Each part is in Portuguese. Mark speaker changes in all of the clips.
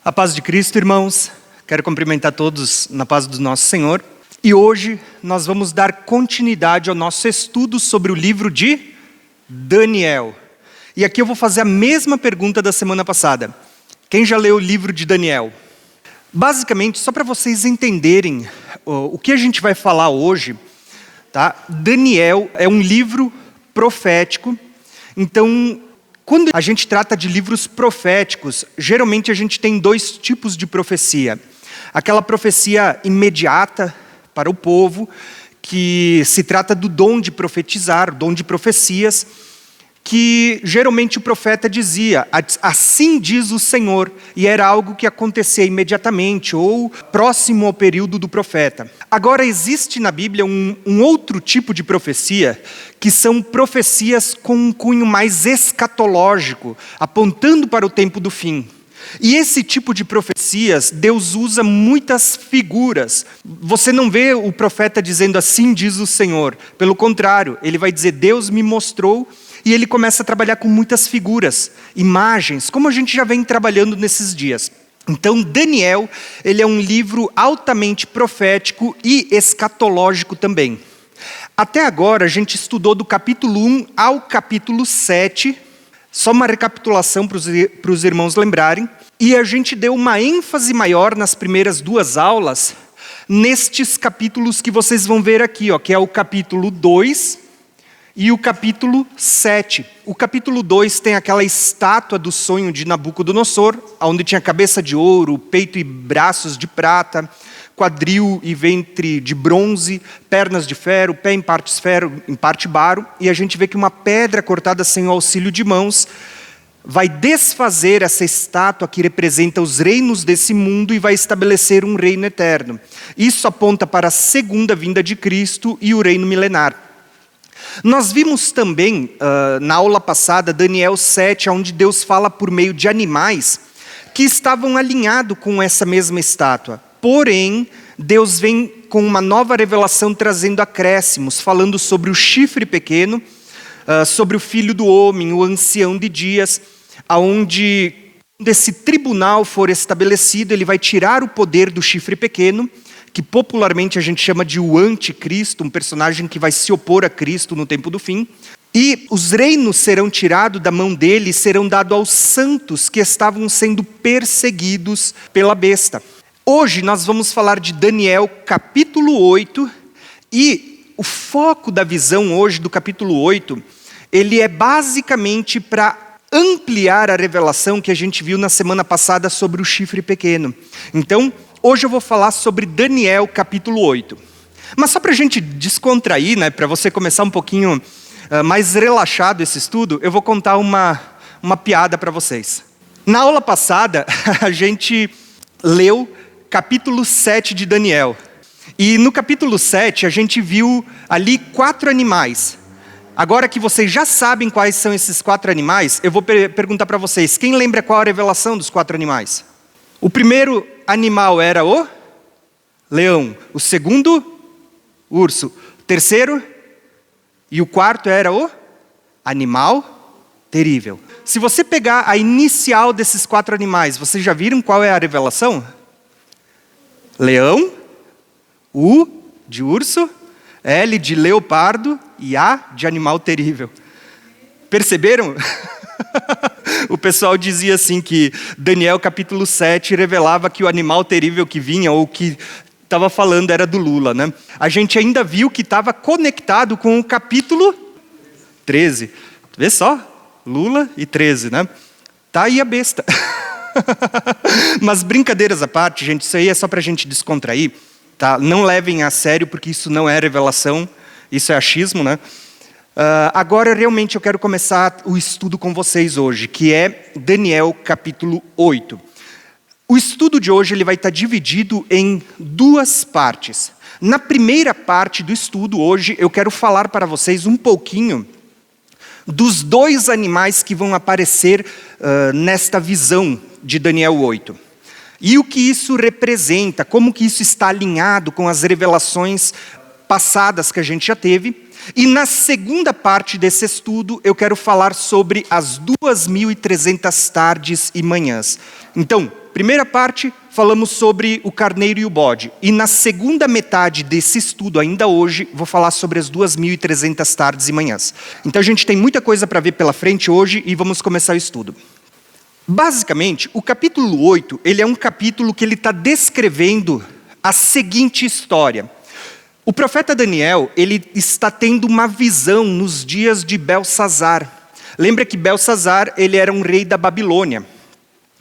Speaker 1: A paz de Cristo, irmãos. Quero cumprimentar todos na paz do nosso Senhor. E hoje nós vamos dar continuidade ao nosso estudo sobre o livro de Daniel. E aqui eu vou fazer a mesma pergunta da semana passada. Quem já leu o livro de Daniel? Basicamente, só para vocês entenderem o que a gente vai falar hoje, tá? Daniel é um livro profético. Então, quando a gente trata de livros proféticos, geralmente a gente tem dois tipos de profecia. Aquela profecia imediata para o povo, que se trata do dom de profetizar, o dom de profecias, que geralmente o profeta dizia, assim diz o Senhor, e era algo que acontecia imediatamente, ou próximo ao período do profeta. Agora existe na Bíblia um outro tipo de profecia, que são profecias com um cunho mais escatológico, apontando para o tempo do fim. E esse tipo de profecias, Deus usa muitas figuras. Você não vê o profeta dizendo assim diz o Senhor. Pelo contrário, ele vai dizer Deus me mostrou, e ele começa a trabalhar com muitas figuras, imagens, como a gente já vem trabalhando nesses dias. Então, Daniel, ele é um livro altamente profético e escatológico também. Até agora, a gente estudou do capítulo 1 ao capítulo 7, só uma recapitulação para os irmãos lembrarem, e a gente deu uma ênfase maior nas primeiras duas aulas, nestes capítulos que vocês vão ver aqui, que é o capítulo 2, e o capítulo 7. O capítulo 2 tem aquela estátua do sonho de Nabucodonosor, onde tinha cabeça de ouro, peito e braços de prata, quadril e ventre de bronze, pernas de ferro, pé em parte ferro, em parte barro, e a gente vê que uma pedra cortada sem o auxílio de mãos vai desfazer essa estátua que representa os reinos desse mundo e vai estabelecer um reino eterno. Isso aponta para a segunda vinda de Cristo e o reino milenar. Nós vimos também, na aula passada, Daniel 7, onde Deus fala por meio de animais que estavam alinhados com essa mesma estátua. Porém, Deus vem com uma nova revelação trazendo acréscimos, falando sobre o chifre pequeno, sobre o filho do homem, o ancião de dias, onde quando esse tribunal for estabelecido, ele vai tirar o poder do chifre pequeno, que popularmente a gente chama de o anticristo, um personagem que vai se opor a Cristo no tempo do fim. E os reinos serão tirados da mão dele e serão dados aos santos que estavam sendo perseguidos pela besta. Hoje nós vamos falar de Daniel capítulo 8, e o foco da visão hoje do capítulo 8, ele é basicamente para ampliar a revelação que a gente viu na semana passada sobre o chifre pequeno. Então, hoje eu vou falar sobre Daniel capítulo 8. Mas só para a gente descontrair, para você começar um pouquinho mais relaxado esse estudo, eu vou contar uma piada para vocês. Na aula passada, a gente leu capítulo 7 de Daniel. E no capítulo 7, a gente viu ali 4 animais. Agora que vocês já sabem quais são esses 4 animais, eu vou perguntar para vocês, quem lembra qual a revelação dos 4 animais? O primeiro animal era o leão, o segundo, urso, o terceiro e o quarto era o animal terrível. Se você pegar a inicial desses 4 animais, vocês já viram qual é a revelação? Leão, U de urso, L de leopardo e A de animal terrível. Perceberam? O pessoal dizia assim que Daniel capítulo 7 revelava que o animal terrível que vinha, ou que estava falando, era do Lula, A gente ainda viu que estava conectado com o capítulo 13. Vê só, Lula e 13, Tá aí a besta. Mas brincadeiras à parte, gente, isso aí é só para a gente descontrair, tá? Não levem a sério, porque isso não é revelação, isso é achismo, Agora, realmente, eu quero começar o estudo com vocês hoje, que é Daniel capítulo 8. O estudo de hoje ele vai estar dividido em 2 partes. Na primeira parte do estudo, hoje, eu quero falar para vocês um pouquinho dos 2 animais que vão aparecer nesta visão de Daniel 8. E o que isso representa, como que isso está alinhado com as revelações passadas que a gente já teve. E na segunda parte desse estudo, eu quero falar sobre as 2.300 tardes e manhãs. Então, primeira parte, falamos sobre o carneiro e o bode. E na segunda metade desse estudo, ainda hoje, vou falar sobre as 2.300 tardes e manhãs. Então a gente tem muita coisa para ver pela frente hoje e vamos começar o estudo. Basicamente, o capítulo 8, ele é um capítulo que ele está descrevendo a seguinte história. O profeta Daniel, ele está tendo uma visão nos dias de Belsazar. Lembra que Belsazar, ele era um rei da Babilônia.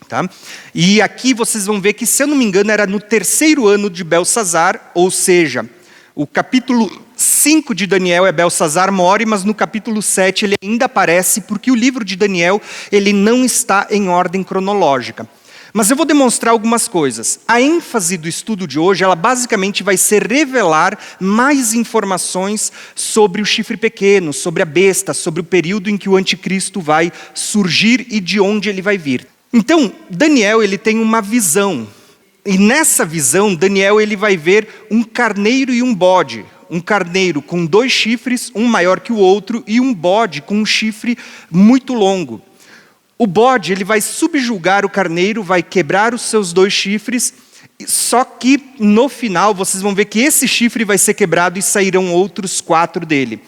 Speaker 1: Tá? E aqui vocês vão ver que, se eu não me engano, era no 3º ano de Belsazar, ou seja, o capítulo 5 de Daniel é Belsazar morre, mas no capítulo 7 ele ainda aparece, porque o livro de Daniel ele não está em ordem cronológica. Mas eu vou demonstrar algumas coisas. A ênfase do estudo de hoje, ela basicamente vai ser revelar mais informações sobre o chifre pequeno, sobre a besta, sobre o período em que o anticristo vai surgir e de onde ele vai vir. Então, Daniel ele tem uma visão. E nessa visão, Daniel ele vai ver um carneiro e um bode. Um carneiro com 2 chifres, um maior que o outro, e um bode com um chifre muito longo. O bode ele vai subjugar o carneiro, vai quebrar os seus 2 chifres, só que no final vocês vão ver que esse chifre vai ser quebrado e sairão outros 4 dele.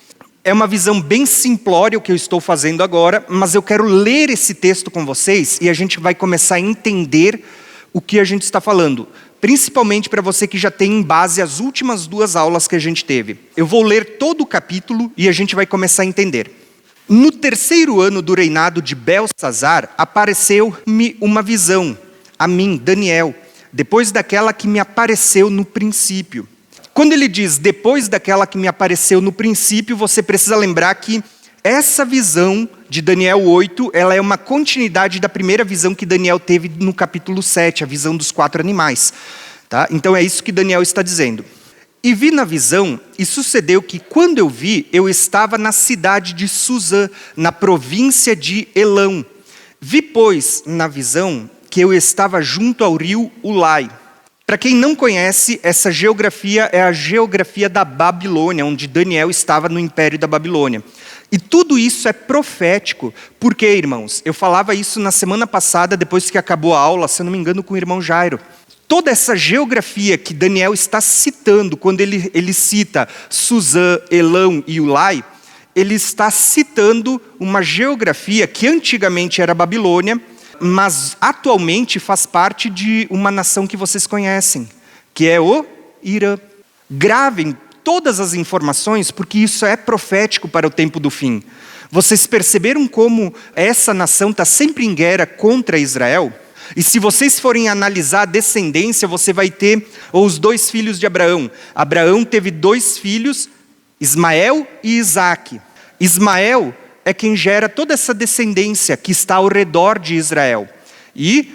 Speaker 1: É uma visão bem simplória o que eu estou fazendo agora, mas eu quero ler esse texto com vocês e a gente vai começar a entender o que a gente está falando. Principalmente para você que já tem em base as últimas 2 aulas que a gente teve. Eu vou ler todo o capítulo e a gente vai começar a entender. No 3º ano do reinado de Belsazar, apareceu-me uma visão, a mim, Daniel, depois daquela que me apareceu no princípio. Quando ele diz, depois daquela que me apareceu no princípio, você precisa lembrar que essa visão de Daniel 8, ela é uma continuidade da primeira visão que Daniel teve no capítulo 7, a visão dos 4 animais. Tá? Então é isso que Daniel está dizendo. E vi na visão, e sucedeu que, quando eu vi, eu estava na cidade de Suzã, na província de Elão. Vi, pois, na visão, que eu estava junto ao rio Ulai. Para quem não conhece, essa geografia é a geografia da Babilônia, onde Daniel estava no Império da Babilônia. E tudo isso é profético, porque, irmãos, eu falava isso na semana passada, depois que acabou a aula, se eu não me engano, com o irmão Jairo. Toda essa geografia que Daniel está citando, quando ele cita Suzã, Elão e Ulai, ele está citando uma geografia que antigamente era Babilônia, mas atualmente faz parte de uma nação que vocês conhecem, que é o Irã. Gravem todas as informações, porque isso é profético para o tempo do fim. Vocês perceberam como essa nação está sempre em guerra contra Israel? E se vocês forem analisar a descendência, você vai ter os 2 filhos de Abraão. Abraão teve 2 filhos, Ismael e Isaque. Ismael é quem gera toda essa descendência que está ao redor de Israel. E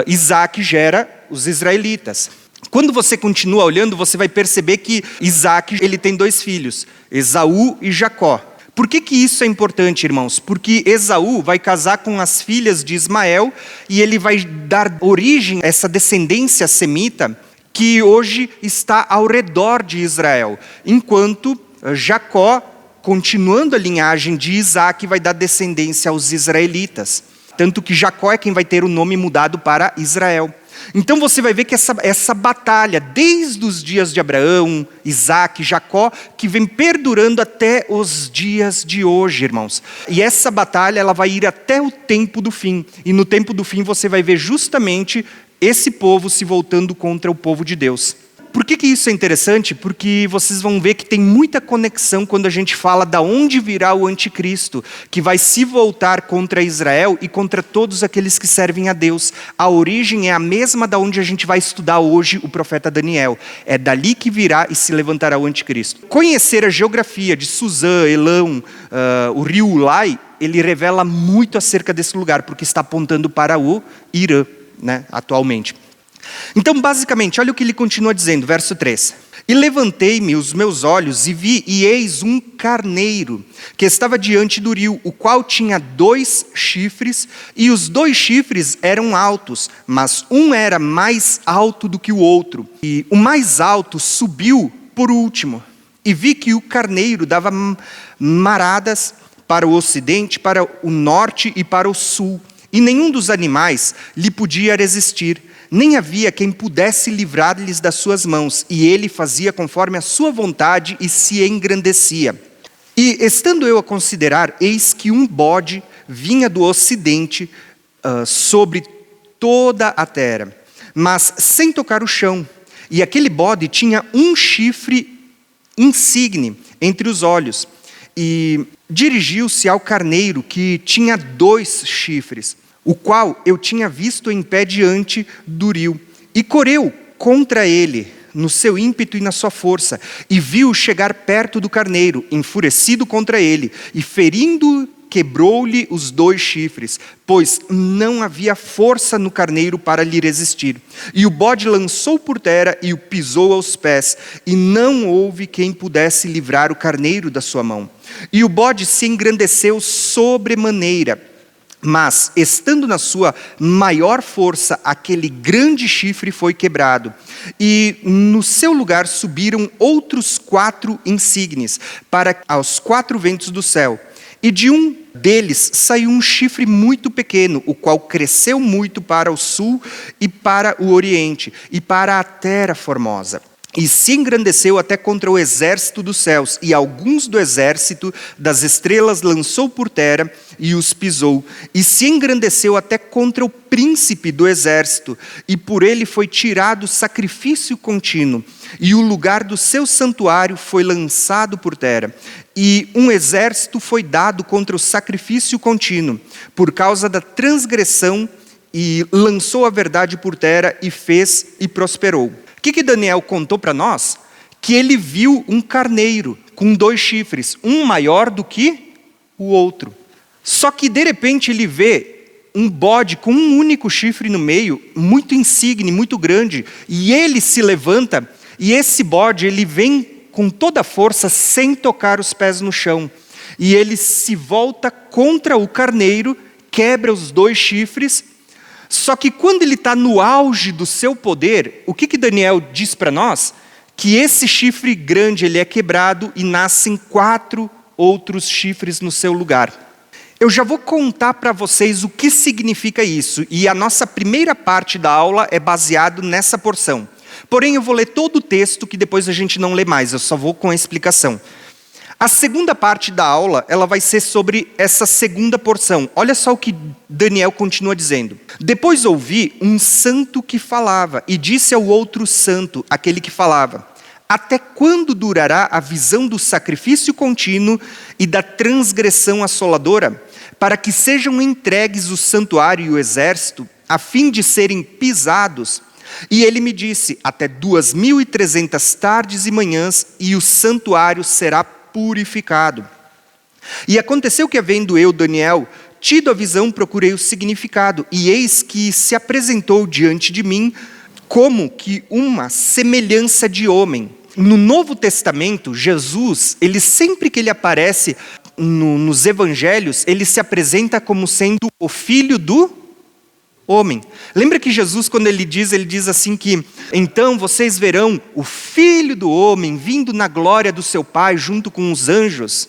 Speaker 1: Isaque gera os israelitas. Quando você continua olhando, você vai perceber que Isaque ele tem 2 filhos, Esaú e Jacó. Por que isso é importante, irmãos? Porque Esaú vai casar com as filhas de Ismael e ele vai dar origem a essa descendência semita que hoje está ao redor de Israel. Enquanto Jacó, continuando a linhagem de Isaque, vai dar descendência aos israelitas. Tanto que Jacó é quem vai ter o nome mudado para Israel. Então você vai ver que essa batalha, desde os dias de Abraão, Isaque, Jacó, que vem perdurando até os dias de hoje, irmãos. E essa batalha ela vai ir até o tempo do fim. E no tempo do fim você vai ver justamente esse povo se voltando contra o povo de Deus. Por que isso é interessante? Porque vocês vão ver que tem muita conexão quando a gente fala da onde virá o anticristo, que vai se voltar contra Israel e contra todos aqueles que servem a Deus. A origem é a mesma da onde a gente vai estudar hoje o profeta Daniel. É dali que virá e se levantará o anticristo. Conhecer a geografia de Suzã, Elão, o rio Ulai, ele revela muito acerca desse lugar, porque está apontando para o Irã, né, atualmente. Então, basicamente, olha o que ele continua dizendo, verso 3. E levantei-me os meus olhos e vi, e eis um carneiro, que estava diante do rio, o qual tinha 2 chifres, e os 2 chifres eram altos, mas um era mais alto do que o outro. E o mais alto subiu por último, E vi que o carneiro dava maradas para o ocidente, para o norte e para o sul. E nenhum dos animais lhe podia resistir. Nem havia quem pudesse livrar-lhes das suas mãos. E ele fazia conforme a sua vontade e se engrandecia. E estando eu a considerar, eis que um bode vinha do ocidente sobre toda a terra, mas sem tocar o chão. E aquele bode tinha um chifre insigne entre os olhos. E dirigiu-se ao carneiro, que tinha 2 chifres, o qual eu tinha visto em pé diante do rio. E correu contra ele, no seu ímpeto e na sua força, e viu chegar perto do carneiro, enfurecido contra ele, e ferindo, quebrou-lhe os 2 chifres, pois não havia força no carneiro para lhe resistir. E o bode lançou por terra e o pisou aos pés, e não houve quem pudesse livrar o carneiro da sua mão. E o bode se engrandeceu sobremaneira, mas, estando na sua maior força, aquele grande chifre foi quebrado. E no seu lugar subiram outros 4 insígnes, para aos 4 ventos do céu. E de um deles saiu um chifre muito pequeno, o qual cresceu muito para o sul e para o oriente, e para a terra formosa. E se engrandeceu até contra o exército dos céus, e alguns do exército das estrelas lançou por terra e os pisou. E se engrandeceu até contra o príncipe do exército, e por ele foi tirado sacrifício contínuo, e o lugar do seu santuário foi lançado por terra. E um exército foi dado contra o sacrifício contínuo, por causa da transgressão, e lançou a verdade por terra, e fez e prosperou. O que Daniel contou para nós? Que ele viu um carneiro com 2 chifres, um maior do que o outro. Só que de repente ele vê um bode com um único chifre no meio, muito insigne, muito grande, e ele se levanta, e esse bode ele vem com toda a força, sem tocar os pés no chão. E ele se volta contra o carneiro, quebra os 2 chifres. Só que quando ele está no auge do seu poder, o que Daniel diz para nós? Que esse chifre grande ele é quebrado e nascem 4 outros chifres no seu lugar. Eu já vou contar para vocês o que significa isso. E a nossa primeira parte da aula é baseado nessa porção. Porém, eu vou ler todo o texto que depois a gente não lê mais. Eu só vou com a explicação. A segunda parte da aula, ela vai ser sobre essa segunda porção. Olha só o que Daniel continua dizendo. Depois ouvi um santo que falava, e disse ao outro santo, aquele que falava: até quando durará a visão do sacrifício contínuo e da transgressão assoladora, para que sejam entregues o santuário e o exército, a fim de serem pisados? E ele me disse: até 2300 tardes e manhãs, e o santuário será purificado. E aconteceu que, havendo eu, Daniel, tido a visão, procurei o significado, e eis que se apresentou diante de mim como que uma semelhança de homem. No Novo Testamento, Jesus, ele sempre que ele aparece nos evangelhos, ele se apresenta como sendo o filho do homem. Lembra que Jesus, quando ele diz assim que então vocês verão o Filho do Homem vindo na glória do seu Pai junto com os anjos.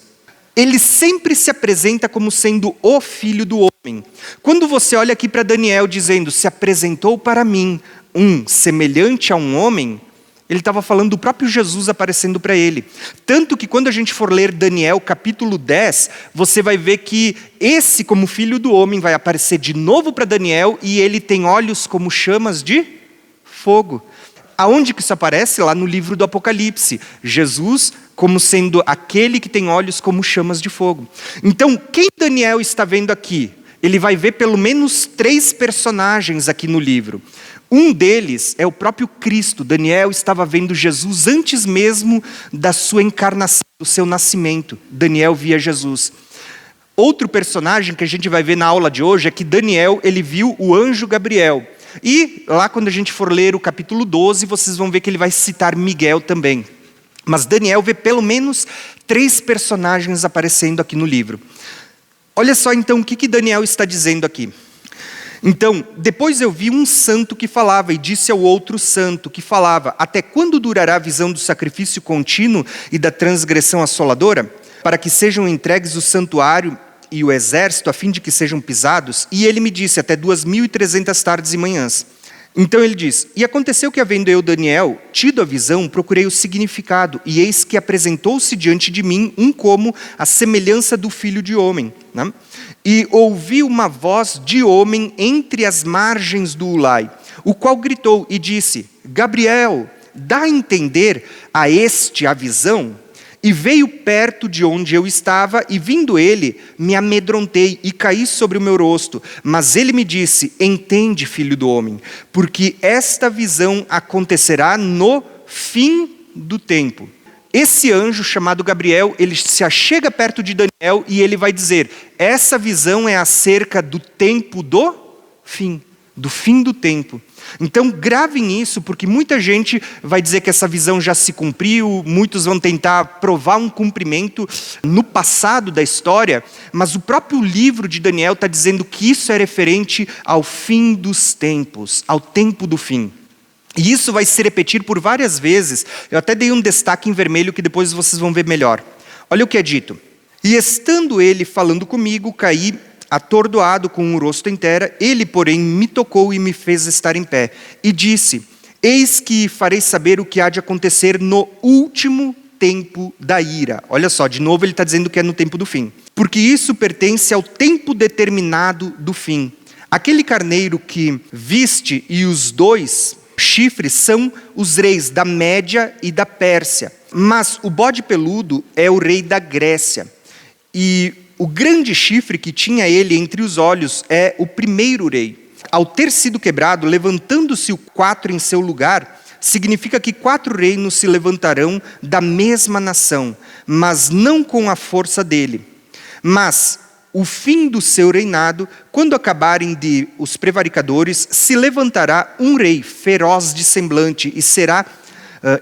Speaker 1: Ele sempre se apresenta como sendo o Filho do Homem. Quando você olha aqui para Daniel dizendo, se apresentou para mim um semelhante a um homem, ele estava falando do próprio Jesus aparecendo para ele. Tanto que quando a gente for ler Daniel capítulo 10, você vai ver que esse, como filho do homem, vai aparecer de novo para Daniel, e ele tem olhos como chamas de fogo. Aonde que isso aparece? Lá no livro do Apocalipse. Jesus como sendo aquele que tem olhos como chamas de fogo. Então, quem Daniel está vendo aqui? Ele vai ver pelo menos 3 personagens aqui no livro. Um deles é o próprio Cristo. Daniel estava vendo Jesus antes mesmo da sua encarnação, do seu nascimento. Daniel via Jesus. Outro personagem que a gente vai ver na aula de hoje é que Daniel, ele viu o anjo Gabriel. E lá quando a gente for ler o capítulo 12, vocês vão ver que ele vai citar Miguel também. Mas Daniel vê pelo menos 3 personagens aparecendo aqui no livro. Olha só então o que Daniel está dizendo aqui. Então, depois eu vi um santo que falava, e disse ao outro santo que falava: até quando durará a visão do sacrifício contínuo e da transgressão assoladora? Para que sejam entregues o santuário e o exército, a fim de que sejam pisados? E ele me disse: até 2.300 tardes e manhãs. Então ele diz: e aconteceu que, havendo eu, Daniel, tido a visão, procurei o significado, e eis que apresentou-se diante de mim um como a semelhança do filho de homem, né? E ouvi uma voz de homem entre as margens do Ulai, o qual gritou e disse: Gabriel, dá a entender a este a visão. E veio perto de onde eu estava, e vindo ele, me amedrontei e caí sobre o meu rosto. Mas ele me disse: entende, filho do homem, porque esta visão acontecerá no fim do tempo. Esse anjo chamado Gabriel, ele se achega perto de Daniel e ele vai dizer: essa visão é acerca do tempo do fim do tempo. Então gravem isso, porque muita gente vai dizer que essa visão já se cumpriu, muitos vão tentar provar um cumprimento no passado da história, mas o próprio livro de Daniel está dizendo que isso é referente ao fim dos tempos, ao tempo do fim. E isso vai se repetir por várias vezes. Eu até dei um destaque em vermelho que depois vocês vão ver melhor. Olha o que é dito: e estando ele falando comigo, caí atordoado com o rosto em terra. Ele, porém, me tocou e me fez estar em pé. E disse: eis que farei saber o que há de acontecer no último tempo da ira. Olha só, de novo ele está dizendo que é no tempo do fim. Porque isso pertence ao tempo determinado do fim. Aquele carneiro que viste e os 2 chifres são os reis da Média e da Pérsia. Mas o bode peludo é o rei da Grécia. E o grande chifre que tinha ele entre os olhos é o primeiro rei. Ao ter sido quebrado, levantando-se o 4 em seu lugar, significa que 4 reinos se levantarão da mesma nação, mas não com a força dele. Mas o fim do seu reinado, quando acabarem de os prevaricadores, se levantará um rei feroz de semblante e será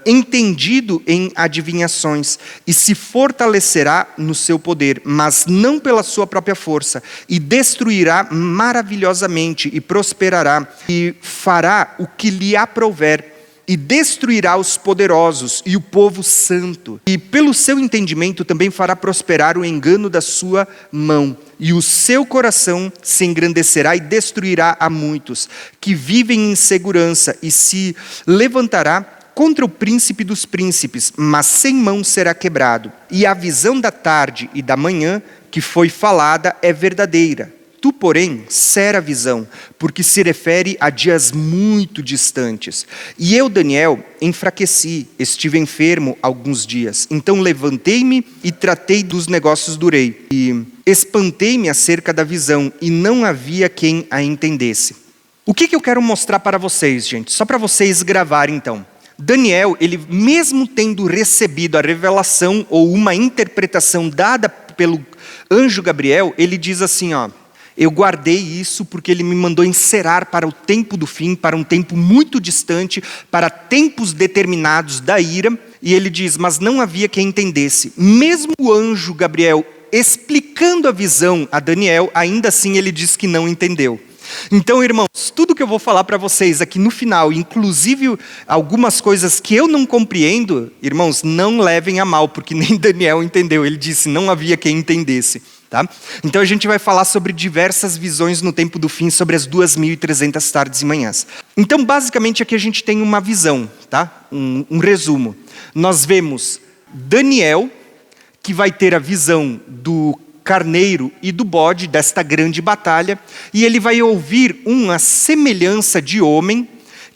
Speaker 1: entendido em adivinhações, e se fortalecerá no seu poder, mas não pela sua própria força, e destruirá maravilhosamente, e prosperará, e fará o que lhe aprouver, e destruirá os poderosos e o povo santo, e pelo seu entendimento também fará prosperar o engano da sua mão, e o seu coração se engrandecerá e destruirá a muitos que vivem em segurança, e se levantará contra o príncipe dos príncipes, mas sem mão será quebrado. E a visão da tarde e da manhã que foi falada é verdadeira. Tu, porém, cera a visão, porque se refere a dias muito distantes. E eu, Daniel, enfraqueci, estive enfermo alguns dias. Então levantei-me e tratei dos negócios do rei. E espantei-me acerca da visão, e não havia quem a entendesse. O que eu quero mostrar para vocês, gente? Só para vocês gravarem, então. Daniel, ele mesmo tendo recebido a revelação ou uma interpretação dada pelo anjo Gabriel, ele diz assim, ó: eu guardei isso porque ele me mandou encerrar para o tempo do fim, para um tempo muito distante, para tempos determinados da ira. E ele diz: mas não havia quem entendesse. Mesmo o anjo Gabriel explicando a visão a Daniel, ainda assim ele diz que não entendeu. Então, irmãos, tudo que eu vou falar para vocês aqui no final, inclusive algumas coisas que eu não compreendo, irmãos, não levem a mal, porque nem Daniel entendeu. Ele disse: não havia quem entendesse. Tá? Então a gente vai falar sobre diversas visões no tempo do fim, sobre as 2.300 tardes e manhãs. Então basicamente aqui a gente tem uma visão, tá? Um resumo. Nós vemos Daniel, que vai ter a visão do carneiro e do bode, desta grande batalha, e ele vai ouvir uma semelhança de homem,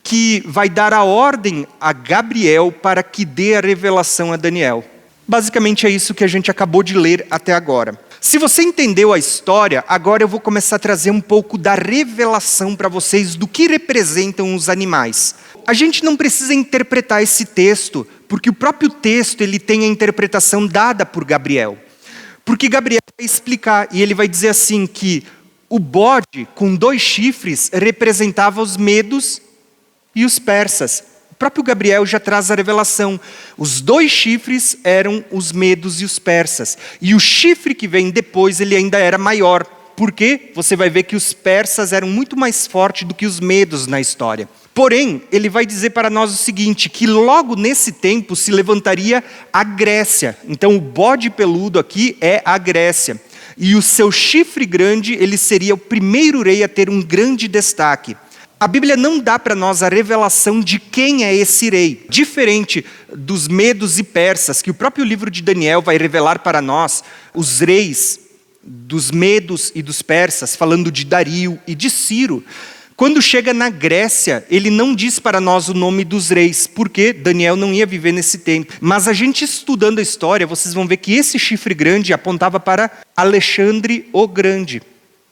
Speaker 1: que vai dar a ordem a Gabriel para que dê a revelação a Daniel. Basicamente é isso que a gente acabou de ler até agora. Se você entendeu a história, agora eu vou começar a trazer um pouco da revelação para vocês do que representam os animais. A gente não precisa interpretar esse texto, porque o próprio texto ele tem a interpretação dada por Gabriel. Porque Gabriel vai explicar, e ele vai dizer assim que o bode com 2 chifres representava os medos e os persas. O próprio Gabriel já traz a revelação. Os 2 chifres eram os medos e os persas. E o chifre que vem depois, ele ainda era maior. porque você vai ver que os persas eram muito mais fortes do que os medos na história. Porém, ele vai dizer para nós o seguinte, que logo nesse tempo se levantaria a Grécia. Então o bode peludo aqui é a Grécia. E o seu chifre grande, ele seria o primeiro rei a ter um grande destaque. A Bíblia não dá para nós a revelação de quem é esse rei. Diferente dos medos e persas, que o próprio livro de Daniel vai revelar para nós, os reis dos medos e dos persas, falando de Dario e de Ciro. Quando chega na Grécia, ele não diz para nós o nome dos reis, porque Daniel não ia viver nesse tempo. Mas a gente estudando a história, vocês vão ver que esse chifre grande apontava para Alexandre o Grande.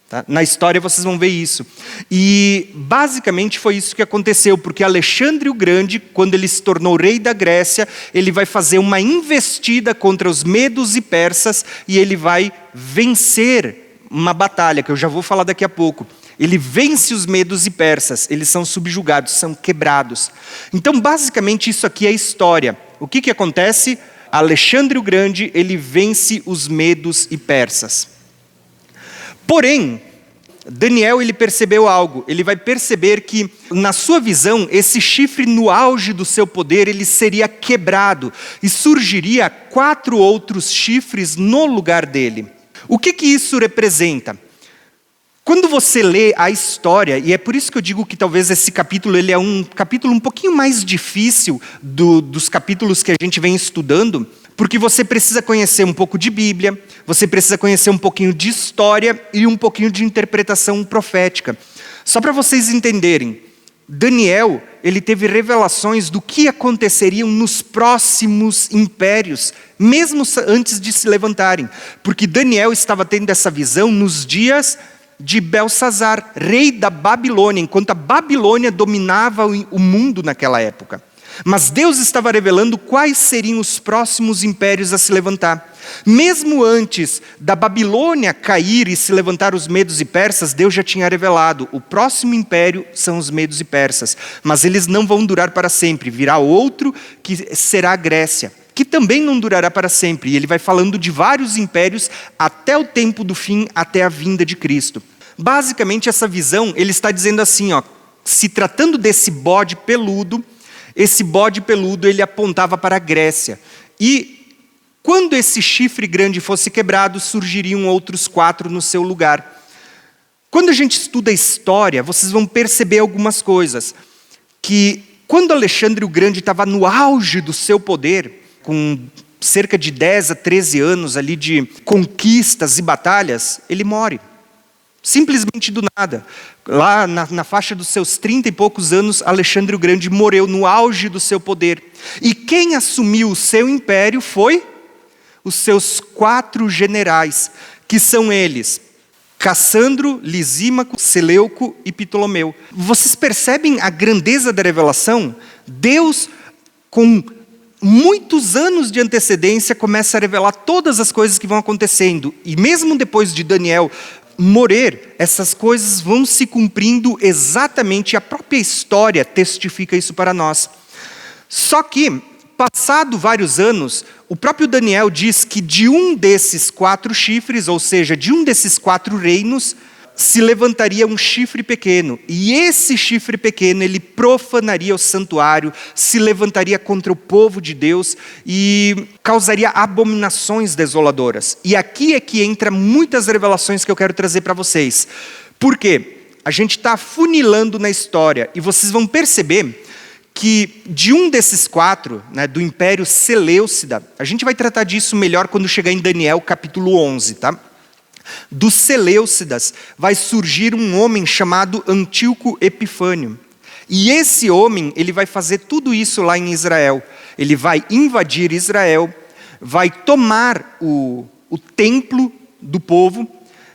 Speaker 1: Tá? Na história vocês vão ver isso. E basicamente foi isso que aconteceu, porque Alexandre o Grande, quando ele se tornou rei da Grécia, ele vai fazer uma investida contra os medos e persas, e ele vai vencer uma batalha, que eu já vou falar daqui a pouco. Ele vence os medos e persas, eles são subjugados, são quebrados. Então basicamente isso aqui é a história. O que acontece? Alexandre o Grande, ele vence os medos e persas. Porém, Daniel ele percebeu algo, ele vai perceber que na sua visão, esse chifre no auge do seu poder, ele seria quebrado e surgiria 4 outros chifres no lugar dele. O que isso representa? Quando você lê a história, e é por isso que eu digo que talvez esse capítulo ele é um capítulo um pouquinho mais difícil dos capítulos que a gente vem estudando, porque você precisa conhecer um pouco de Bíblia, você precisa conhecer um pouquinho de história e um pouquinho de interpretação profética. Só para vocês entenderem, Daniel, ele teve revelações do que aconteceriam nos próximos impérios, mesmo antes de se levantarem. Porque Daniel estava tendo essa visão nos dias de Belsazar, rei da Babilônia, enquanto a Babilônia dominava o mundo naquela época. Mas Deus estava revelando quais seriam os próximos impérios a se levantar. Mesmo antes da Babilônia cair e se levantar os medos e persas, Deus já tinha revelado, o próximo império são os medos e persas. Mas eles não vão durar para sempre, virá outro que será a Grécia, que também não durará para sempre. E ele vai falando de vários impérios até o tempo do fim, até a vinda de Cristo. Basicamente essa visão, ele está dizendo assim, se tratando desse bode peludo, esse bode peludo ele apontava para a Grécia. E quando esse chifre grande fosse quebrado, surgiriam outros 4 no seu lugar. Quando a gente estuda a história, vocês vão perceber algumas coisas. Que quando Alexandre o Grande estava no auge do seu poder, com cerca de 10 a 13 anos ali de conquistas e batalhas, ele morre. Simplesmente do nada. Lá na faixa dos seus 30 e poucos anos, Alexandre o Grande morreu no auge do seu poder. E quem assumiu o seu império foi os seus 4 generais, que são eles: Cassandro, Lisímaco, Seleuco e Ptolomeu. Vocês percebem a grandeza da revelação? Deus, com muitos anos de antecedência, começa a revelar todas as coisas que vão acontecendo. E mesmo depois de Daniel morrer, essas coisas vão se cumprindo exatamente, a própria história testifica isso para nós. Só que, passado vários anos, o próprio Daniel diz que de um desses 4 chifres, ou seja, de um desses 4 reinos, se levantaria um chifre pequeno. E esse chifre pequeno, ele profanaria o santuário, se levantaria contra o povo de Deus e causaria abominações desoladoras. E aqui é que entra muitas revelações que eu quero trazer para vocês. Por quê? A gente está afunilando na história e vocês vão perceber que de um desses 4, do Império Seleucida, a gente vai tratar disso melhor quando chegar em Daniel capítulo 11, tá? Dos Seleucidas vai surgir um homem chamado Antíoco Epifânio. E esse homem, ele vai fazer tudo isso lá em Israel. Ele vai invadir Israel, vai tomar o templo do povo,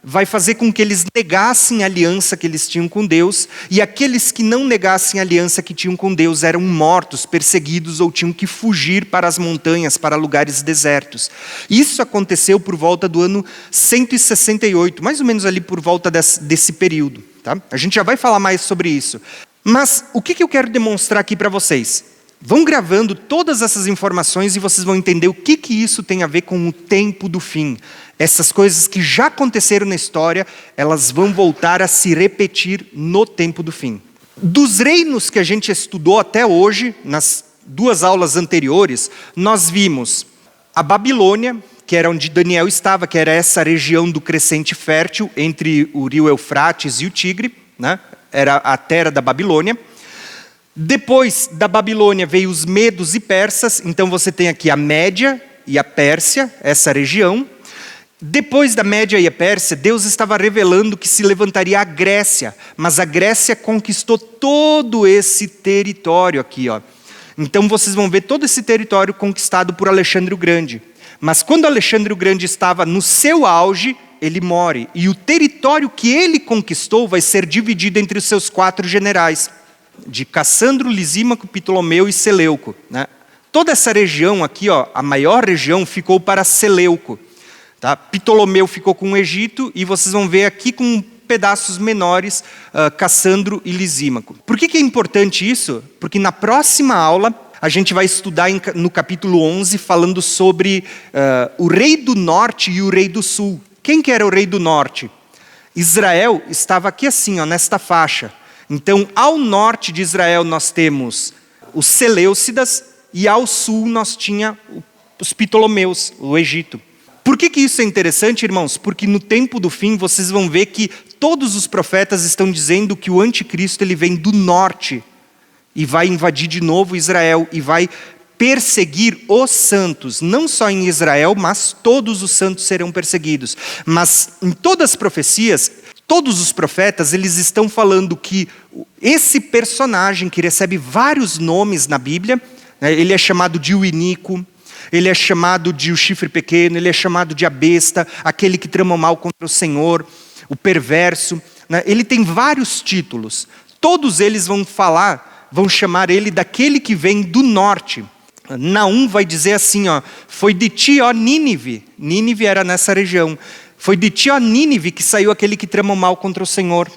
Speaker 1: vai fazer com que eles negassem a aliança que eles tinham com Deus, e aqueles que não negassem a aliança que tinham com Deus eram mortos, perseguidos ou tinham que fugir para as montanhas, para lugares desertos. Isso aconteceu por volta do ano 168, mais ou menos ali por volta desse período. Tá? A gente já vai falar mais sobre isso. Mas o que eu quero demonstrar aqui para vocês? Vão gravando todas essas informações e vocês vão entender o que isso tem a ver com o tempo do fim. Essas coisas que já aconteceram na história, elas vão voltar a se repetir no tempo do fim. Dos reinos que a gente estudou até hoje, nas 2 aulas anteriores, nós vimos a Babilônia, que era onde Daniel estava, que era essa região do crescente fértil entre o rio Eufrates e o Tigre, né? Era a terra da Babilônia. Depois da Babilônia veio os medos e persas, então você tem aqui a Média e a Pérsia, essa região. Depois da Média e a Pérsia, Deus estava revelando que se levantaria a Grécia, mas a Grécia conquistou todo esse território aqui, ó. Então vocês vão ver todo esse território conquistado por Alexandre o Grande. Mas quando Alexandre o Grande estava no seu auge, ele morre. E o território que ele conquistou vai ser dividido entre os seus 4 generais, de Cassandro, Lisímaco, Ptolomeu e Seleuco, né? Toda essa região aqui, ó, a maior região, ficou para Seleuco. Tá? Ptolomeu ficou com o Egito e vocês vão ver aqui com pedaços menores, Cassandro e Lisímaco. Por que é importante isso? Porque na próxima aula a gente vai estudar no capítulo 11 falando sobre o rei do norte e o rei do sul. Quem que era o rei do norte? Israel estava aqui assim, ó, nesta faixa. Então, ao norte de Israel nós temos os Seleucidas e ao sul nós tínhamos os Ptolomeus, o Egito. Por que isso é interessante, irmãos? Porque no tempo do fim vocês vão ver que todos os profetas estão dizendo que o anticristo ele vem do norte e vai invadir de novo Israel e vai perseguir os santos, não só em Israel, mas todos os santos serão perseguidos. Mas em todas as profecias, todos os profetas, eles estão falando que esse personagem que recebe vários nomes na Bíblia, né, ele é chamado de o iníquo, ele é chamado de o chifre pequeno, ele é chamado de a besta, aquele que trama o mal contra o Senhor, o perverso, né, ele tem vários títulos. Todos eles vão chamar ele daquele que vem do norte. Naum vai dizer assim, ó, foi de ti, ó Nínive. Nínive era nessa região. Foi de ti, ó Nínive, que saiu aquele que trama o mal contra o Senhor.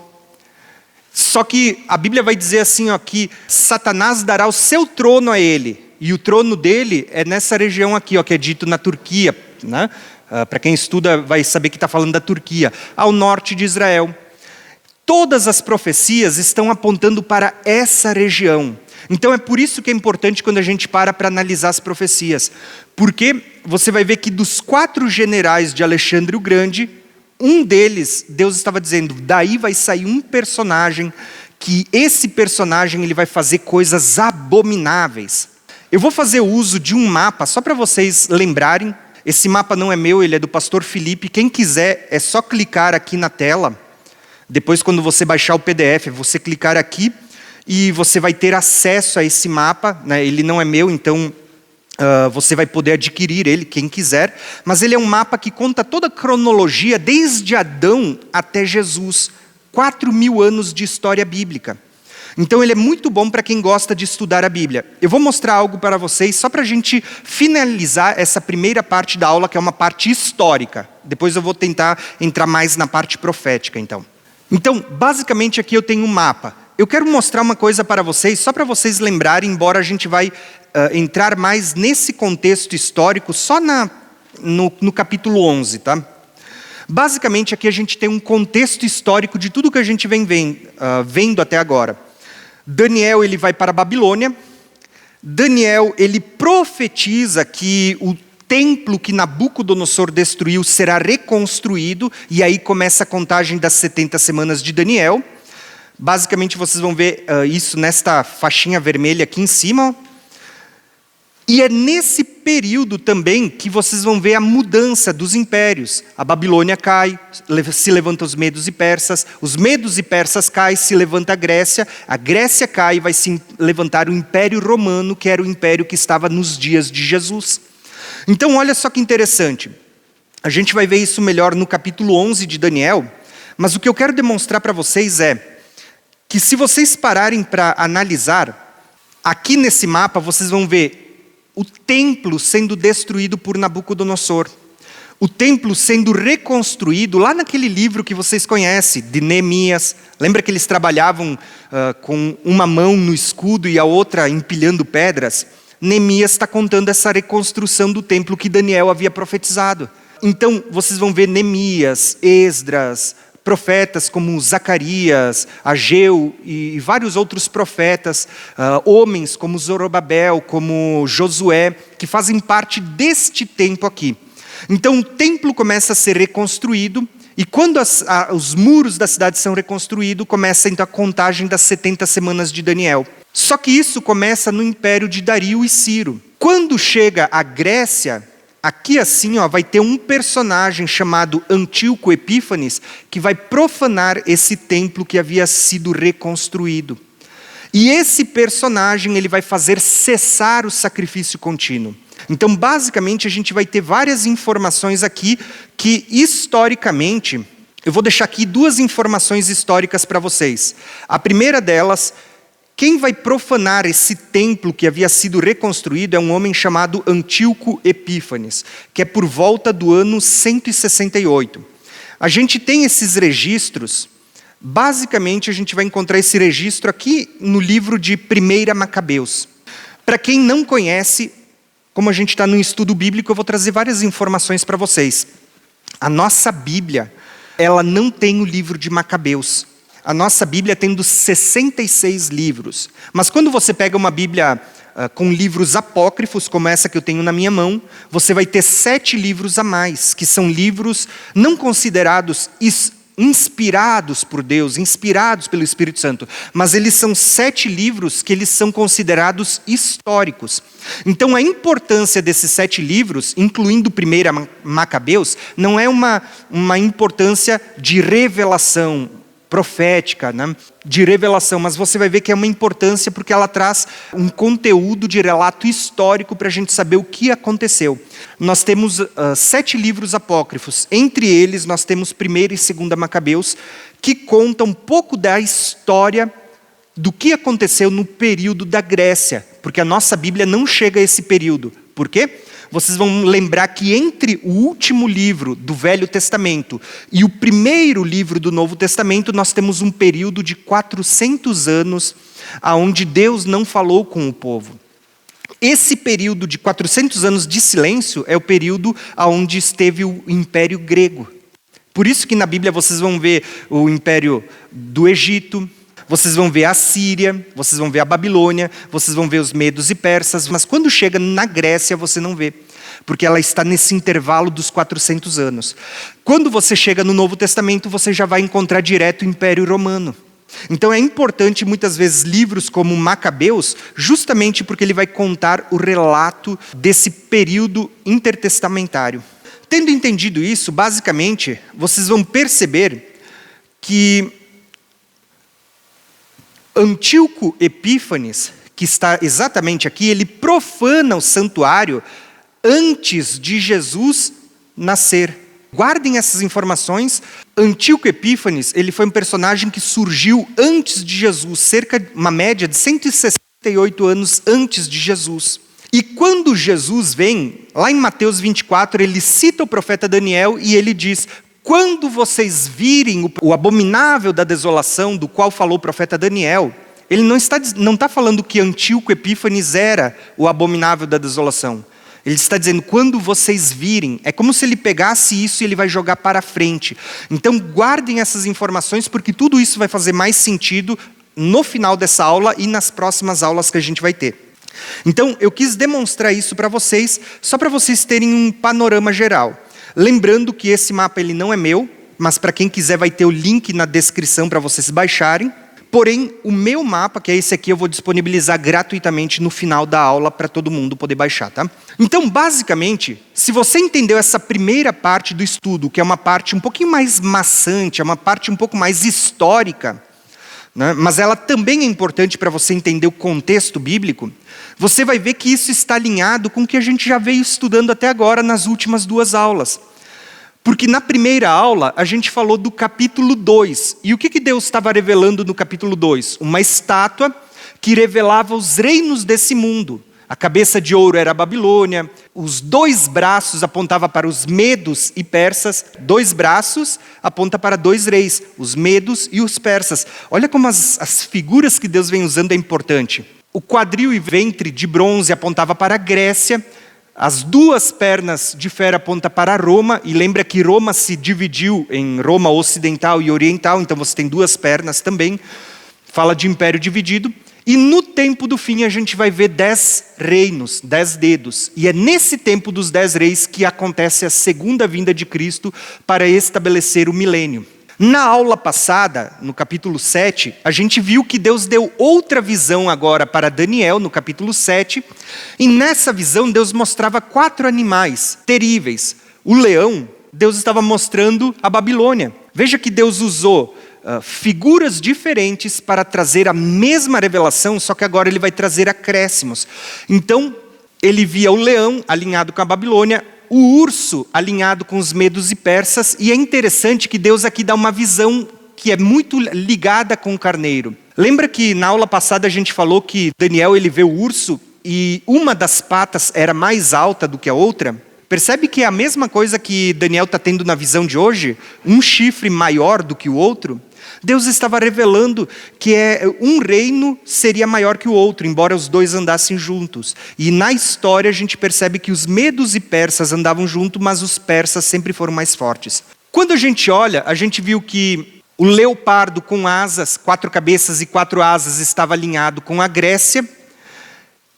Speaker 1: Só que a Bíblia vai dizer assim, ó, que Satanás dará o seu trono a ele. E o trono dele é nessa região aqui, ó, que é dito na Turquia, né? Para quem estuda vai saber que está falando da Turquia, ao norte de Israel. Todas as profecias estão apontando para essa região. Então é por isso que é importante quando a gente para analisar as profecias. Porque você vai ver que dos 4 generais de Alexandre o Grande, um deles, Deus estava dizendo, daí vai sair um personagem, que esse personagem ele vai fazer coisas abomináveis. Eu vou fazer uso de um mapa, só para vocês lembrarem. Esse mapa não é meu, ele é do pastor Felipe. Quem quiser, é só clicar aqui na tela. Depois, quando você baixar o PDF, você clicar aqui e você vai ter acesso a esse mapa, né? Ele não é meu, então você vai poder adquirir ele, quem quiser. Mas ele é um mapa que conta toda a cronologia, desde Adão até Jesus. 4.000 anos de história bíblica. Então ele é muito bom para quem gosta de estudar a Bíblia. Eu vou mostrar algo para vocês, só para a gente finalizar essa primeira parte da aula, que é uma parte histórica. Depois eu vou tentar entrar mais na parte profética, então. Então, basicamente aqui eu tenho um mapa. Eu quero mostrar uma coisa para vocês, só para vocês lembrarem, embora a gente vai entrar mais nesse contexto histórico, só no capítulo 11, tá? Basicamente aqui a gente tem um contexto histórico de tudo que a gente vem vendo até agora. Daniel ele vai para a Babilônia. Daniel ele profetiza que o templo que Nabucodonosor destruiu será reconstruído, e aí começa a contagem das 70 semanas de Daniel. Basicamente vocês vão ver isso nesta faixinha vermelha aqui em cima. E é nesse período também que vocês vão ver a mudança dos impérios. A Babilônia cai, se levantam os medos e persas, os medos e persas caem, se levanta a Grécia cai e vai se levantar o Império Romano, que era o império que estava nos dias de Jesus. Então olha só que interessante, a gente vai ver isso melhor no capítulo 11 de Daniel, mas o que eu quero demonstrar para vocês é que se vocês pararem para analisar, aqui nesse mapa vocês vão ver o templo sendo destruído por Nabucodonosor. O templo sendo reconstruído, lá naquele livro que vocês conhecem, de Neemias. Lembra que eles trabalhavam com uma mão no escudo e a outra empilhando pedras? Neemias está contando essa reconstrução do templo que Daniel havia profetizado. Então, vocês vão ver Neemias, Esdras, profetas como Zacarias, Ageu e vários outros profetas, homens como Zorobabel, como Josué, que fazem parte deste tempo aqui. Então o templo começa a ser reconstruído, e quando os muros da cidade são reconstruídos, começa então a contagem das 70 semanas de Daniel. Só que isso começa no império de Dario e Ciro. Quando chega a Grécia, aqui assim vai ter um personagem chamado Antíoco Epífanes, que vai profanar esse templo que havia sido reconstruído. E esse personagem ele vai fazer cessar o sacrifício contínuo. Então, basicamente, a gente vai ter várias informações aqui que, historicamente, eu vou deixar aqui 2 informações históricas para vocês. A primeira delas, quem vai profanar esse templo que havia sido reconstruído é um homem chamado Antíoco Epífanes, que é por volta do ano 168. A gente tem esses registros, basicamente a gente vai encontrar esse registro aqui no livro de 1 Macabeus. Para quem não conhece, como a gente está num estudo bíblico, eu vou trazer várias informações para vocês. A nossa Bíblia, ela não tem o livro de Macabeus. A nossa Bíblia tem 66 livros. Mas quando você pega uma Bíblia com livros apócrifos, como essa que eu tenho na minha mão, você vai ter 7 livros a mais, que são livros não considerados inspirados por Deus, inspirados pelo Espírito Santo, mas eles são 7 livros que eles são considerados históricos. Então a importância desses 7 livros, incluindo 1 Macabeus, não é uma importância de revelação profética, né? De revelação, mas você vai ver que é uma importância porque ela traz um conteúdo de relato histórico para a gente saber o que aconteceu. Nós temos 7 livros apócrifos, entre eles nós temos 1 e 2 Macabeus, que contam um pouco da história do que aconteceu no período da Grécia, porque a nossa Bíblia não chega a esse período. Por quê? Vocês vão lembrar que entre o último livro do Velho Testamento e o primeiro livro do Novo Testamento, nós temos um período de 400 anos, onde Deus não falou com o povo. Esse período de 400 anos de silêncio é o período onde esteve o Império Grego. Por isso que na Bíblia vocês vão ver o Império do Egito, vocês vão ver a Síria, vocês vão ver a Babilônia, vocês vão ver os medos e persas, mas quando chega na Grécia você não vê, porque ela está nesse intervalo dos 400 anos. Quando você chega no Novo Testamento, você já vai encontrar direto o Império Romano. Então é importante muitas vezes livros como Macabeus, justamente porque ele vai contar o relato desse período intertestamentário. Tendo entendido isso, basicamente, vocês vão perceber que Antíoco Epífanes, que está exatamente aqui, ele profana o santuário antes de Jesus nascer. Guardem essas informações. Antíoco Epífanes, ele foi um personagem que surgiu antes de Jesus, cerca de uma média de 168 anos antes de Jesus. E quando Jesus vem, lá em Mateus 24, ele cita o profeta Daniel e ele diz: quando vocês virem o abominável da desolação, do qual falou o profeta Daniel, ele não está falando que Antíoco Epífanes era o abominável da desolação. Ele está dizendo, quando vocês virem, é como se ele pegasse isso e ele vai jogar para frente. Então guardem essas informações, porque tudo isso vai fazer mais sentido no final dessa aula e nas próximas aulas que a gente vai ter. Então eu quis demonstrar isso para vocês, só para vocês terem um panorama geral. Lembrando que esse mapa ele não é meu, mas para quem quiser vai ter o link na descrição para vocês baixarem. Porém, o meu mapa, que é esse aqui, eu vou disponibilizar gratuitamente no final da aula para todo mundo poder baixar, tá? Então, basicamente, se você entendeu essa primeira parte do estudo, que é uma parte um pouquinho mais maçante, é uma parte um pouco mais histórica, né? Mas ela também é importante para você entender o contexto bíblico, você vai ver que isso está alinhado com o que a gente já veio estudando até agora nas últimas 2 aulas. Porque na primeira aula, a gente falou do capítulo 2. E o que Deus estava revelando no capítulo 2? Uma estátua que revelava os reinos desse mundo. A cabeça de ouro era a Babilônia. Os 2 braços apontavam para os medos e persas. 2 braços aponta para 2 reis, os medos e os persas. Olha como as figuras que Deus vem usando é importante. O quadril e ventre de bronze apontava para a Grécia. As 2 pernas de ferro apontam para Roma. E lembra que Roma se dividiu em Roma ocidental e oriental. Então você tem 2 pernas também. Fala de império dividido. E no tempo do fim a gente vai ver 10 reinos, 10 dedos. E é nesse tempo dos 10 reis que acontece a segunda vinda de Cristo para estabelecer o milênio. Na aula passada, no capítulo 7, a gente viu que Deus deu outra visão agora para Daniel, no capítulo 7. E nessa visão Deus mostrava 4 animais terríveis. O leão, Deus estava mostrando a Babilônia. Veja que Deus usou figuras diferentes para trazer a mesma revelação, só que agora ele vai trazer acréscimos. Então, ele via o leão alinhado com a Babilônia, o urso alinhado com os medos e persas, e é interessante que Deus aqui dá uma visão que é muito ligada com o carneiro. Lembra que na aula passada a gente falou que Daniel ele vê o urso e uma das patas era mais alta do que a outra? Percebe que é a mesma coisa que Daniel está tendo na visão de hoje? Um chifre maior do que o outro? Deus estava revelando que um reino seria maior que o outro, embora os 2 andassem juntos. E na história a gente percebe que os medos e persas andavam juntos, mas os persas sempre foram mais fortes. Quando a gente olha, a gente viu que o leopardo com asas, 4 cabeças e 4 asas, estava alinhado com a Grécia.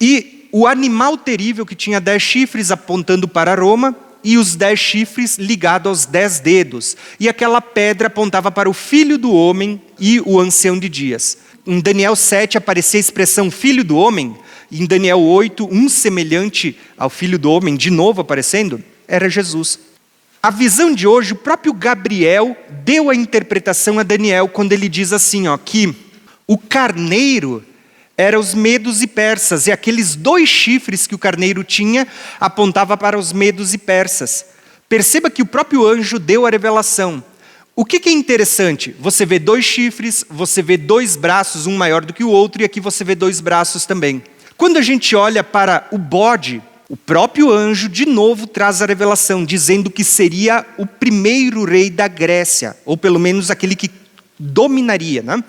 Speaker 1: E o animal terrível que tinha 10 chifres apontando para Roma, e os 10 chifres ligados aos 10 dedos. E aquela pedra apontava para o Filho do Homem e o Ancião de Dias. Em Daniel 7 aparecia a expressão Filho do Homem. E em Daniel 8, um semelhante ao Filho do Homem, de novo aparecendo, era Jesus. A visão de hoje, o próprio Gabriel deu a interpretação a Daniel quando ele diz assim, que o carneiro eram os medos e persas, e aqueles 2 chifres que o carneiro tinha apontava para os medos e persas. Perceba que o próprio anjo deu a revelação. O que é interessante? Você vê 2 chifres, você vê 2 braços, um maior do que o outro, e aqui você vê 2 braços também. Quando a gente olha para o bode, o próprio anjo de novo traz a revelação, dizendo que seria o primeiro rei da Grécia, ou pelo menos aquele que dominaria, né?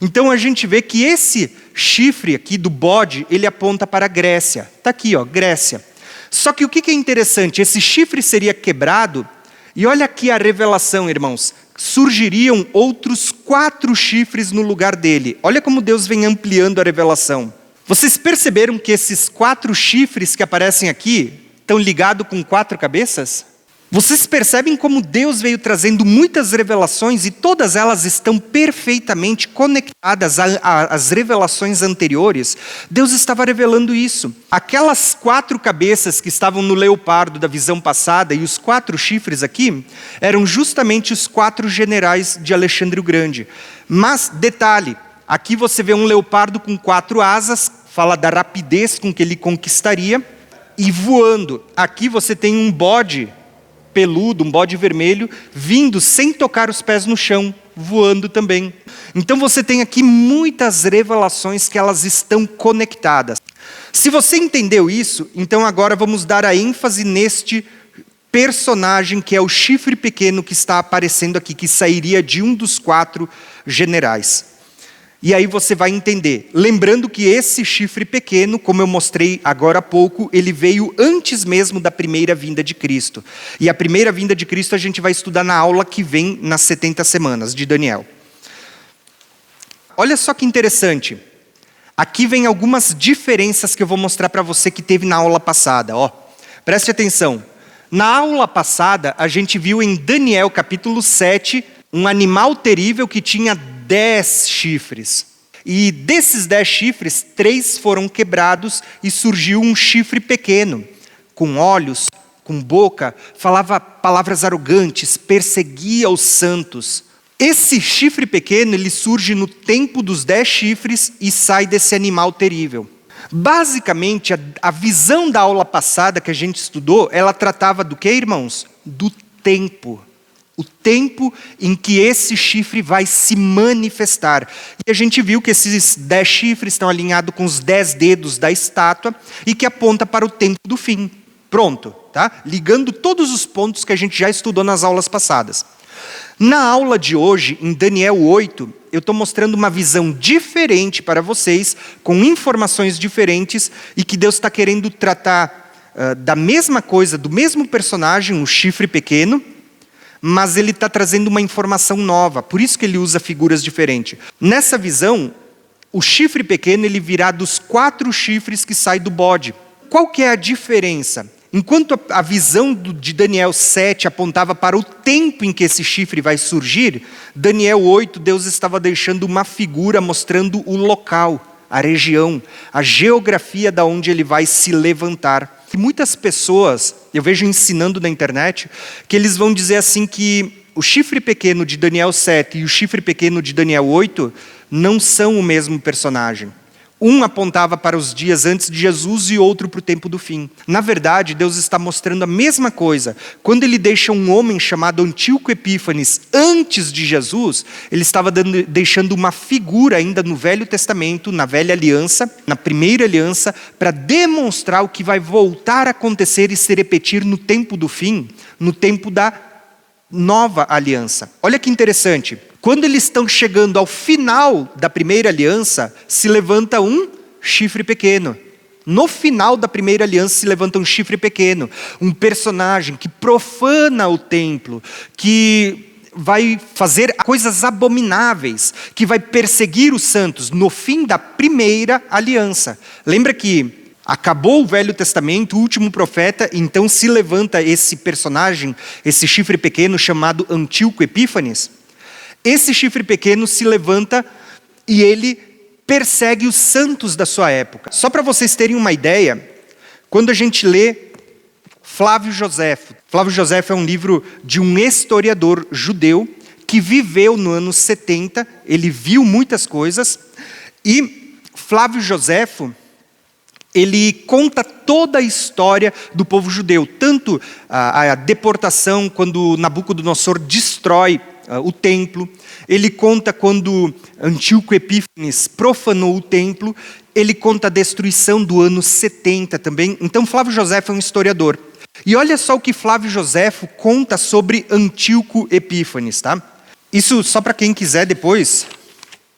Speaker 1: Então a gente vê que esse chifre aqui do bode, ele aponta para a Grécia. Está aqui, Grécia. Só que o que é interessante? Esse chifre seria quebrado, e olha aqui a revelação, irmãos. Surgiriam outros 4 chifres no lugar dele. Olha como Deus vem ampliando a revelação. Vocês perceberam que esses 4 chifres que aparecem aqui estão ligados com 4 cabeças? Vocês percebem como Deus veio trazendo muitas revelações e todas elas estão perfeitamente conectadas às revelações anteriores? Deus estava revelando isso. Aquelas 4 cabeças que estavam no leopardo da visão passada e os 4 chifres aqui, eram justamente os 4 generais de Alexandre o Grande. Mas, detalhe, aqui você vê um leopardo com 4 asas, fala da rapidez com que ele conquistaria, e voando. Aqui você tem um bode peludo, um bode vermelho, vindo sem tocar os pés no chão, voando também. Então você tem aqui muitas revelações que elas estão conectadas. Se você entendeu isso, então agora vamos dar a ênfase neste personagem que é o chifre pequeno que está aparecendo aqui, que sairia de um dos 4 generais. E aí você vai entender. Lembrando que esse chifre pequeno, como eu mostrei agora há pouco, ele veio antes mesmo da primeira vinda de Cristo. E a primeira vinda de Cristo a gente vai estudar na aula que vem nas 70 semanas de Daniel. Olha só que interessante. Aqui vem algumas diferenças que eu vou mostrar para você que teve na aula passada. Preste atenção. Na aula passada, a gente viu em Daniel capítulo 7, um animal terrível que tinha 10 chifres. E desses 10 chifres, 3 foram quebrados e surgiu um chifre pequeno, com olhos, com boca, falava palavras arrogantes, perseguia os santos. Esse chifre pequeno, ele surge no tempo dos 10 chifres e sai desse animal terrível. Basicamente, a visão da aula passada que a gente estudou, ela tratava do que, irmãos? Do tempo. O tempo em que esse chifre vai se manifestar. E a gente viu que esses 10 chifres estão alinhados com os 10 dedos da estátua e que aponta para o tempo do fim. Pronto, tá? Ligando todos os pontos que a gente já estudou nas aulas passadas. Na aula de hoje, em Daniel 8, eu estou mostrando uma visão diferente para vocês, com informações diferentes, e que Deus está querendo tratar da mesma coisa, do mesmo personagem, o chifre pequeno, mas ele está trazendo uma informação nova, por isso que ele usa figuras diferentes. Nessa visão, o chifre pequeno ele virá dos 4 chifres que saem do bode. Qual que é a diferença? Enquanto a visão de Daniel 7 apontava para o tempo em que esse chifre vai surgir, Daniel 8, Deus estava deixando uma figura mostrando o local, a região, a geografia da onde ele vai se levantar. E muitas pessoas, eu vejo ensinando na internet, que eles vão dizer assim que o chifre pequeno de Daniel 7 e o chifre pequeno de Daniel 8 não são o mesmo personagem. Um apontava para os dias antes de Jesus e outro para o tempo do fim. Na verdade, Deus está mostrando a mesma coisa. Quando ele deixa um homem chamado Antíoco Epífanes antes de Jesus, ele estava deixando uma figura ainda no Velho Testamento, na Velha Aliança, na Primeira Aliança, para demonstrar o que vai voltar a acontecer e se repetir no tempo do fim, no tempo da Nova Aliança. Olha que interessante. Quando eles estão chegando ao final da Primeira Aliança, se levanta um chifre pequeno. No final da Primeira Aliança se levanta um chifre pequeno. Um personagem que profana o templo, que vai fazer coisas abomináveis, que vai perseguir os santos no fim da Primeira Aliança. Lembra que acabou o Velho Testamento, o último profeta, então se levanta esse personagem, esse chifre pequeno chamado Antíoco Epífanes. Esse chifre pequeno se levanta e ele persegue os santos da sua época. Só para vocês terem uma ideia, quando a gente lê Flávio Joséfo. Flávio Joséfo é um livro de um historiador judeu que viveu no ano 70, ele viu muitas coisas, e Flávio Joséfo, ele conta toda a história do povo judeu, tanto a deportação, quando Nabucodonosor destrói o templo, ele conta quando Antíoco Epífanes profanou o templo, ele conta a destruição do ano 70 também. Então Flávio Joséfo é um historiador. E olha só o que Flávio Joséfo conta sobre Antíoco Epífanes, tá? Isso só para quem quiser depois,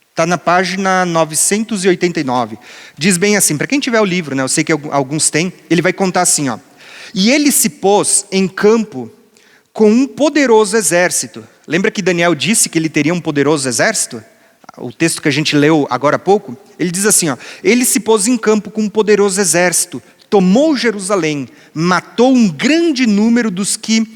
Speaker 1: está na página 989. Diz bem assim, para quem tiver o livro, né, eu sei que alguns têm, ele vai contar assim, ó. E ele se pôs em campo com um poderoso exército. Lembra que Daniel disse que ele teria um poderoso exército? O texto que a gente leu agora há pouco, ele diz assim, ó, ele se pôs em campo com um poderoso exército, tomou Jerusalém, matou um grande número dos que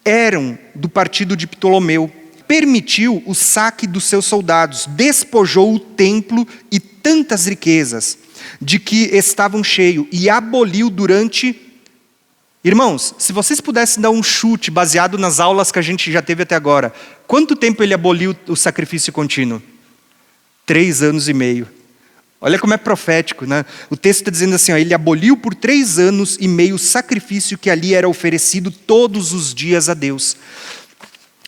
Speaker 1: eram do partido de Ptolomeu, permitiu o saque dos seus soldados, despojou o templo e tantas riquezas de que estavam cheios e aboliu durante... Irmãos, se vocês pudessem dar um chute baseado nas aulas que a gente já teve até agora, quanto tempo ele aboliu o sacrifício contínuo? 3 anos e meio. Olha como é profético, né? O texto está dizendo assim, ó, ele aboliu por 3 anos e meio o sacrifício que ali era oferecido todos os dias a Deus.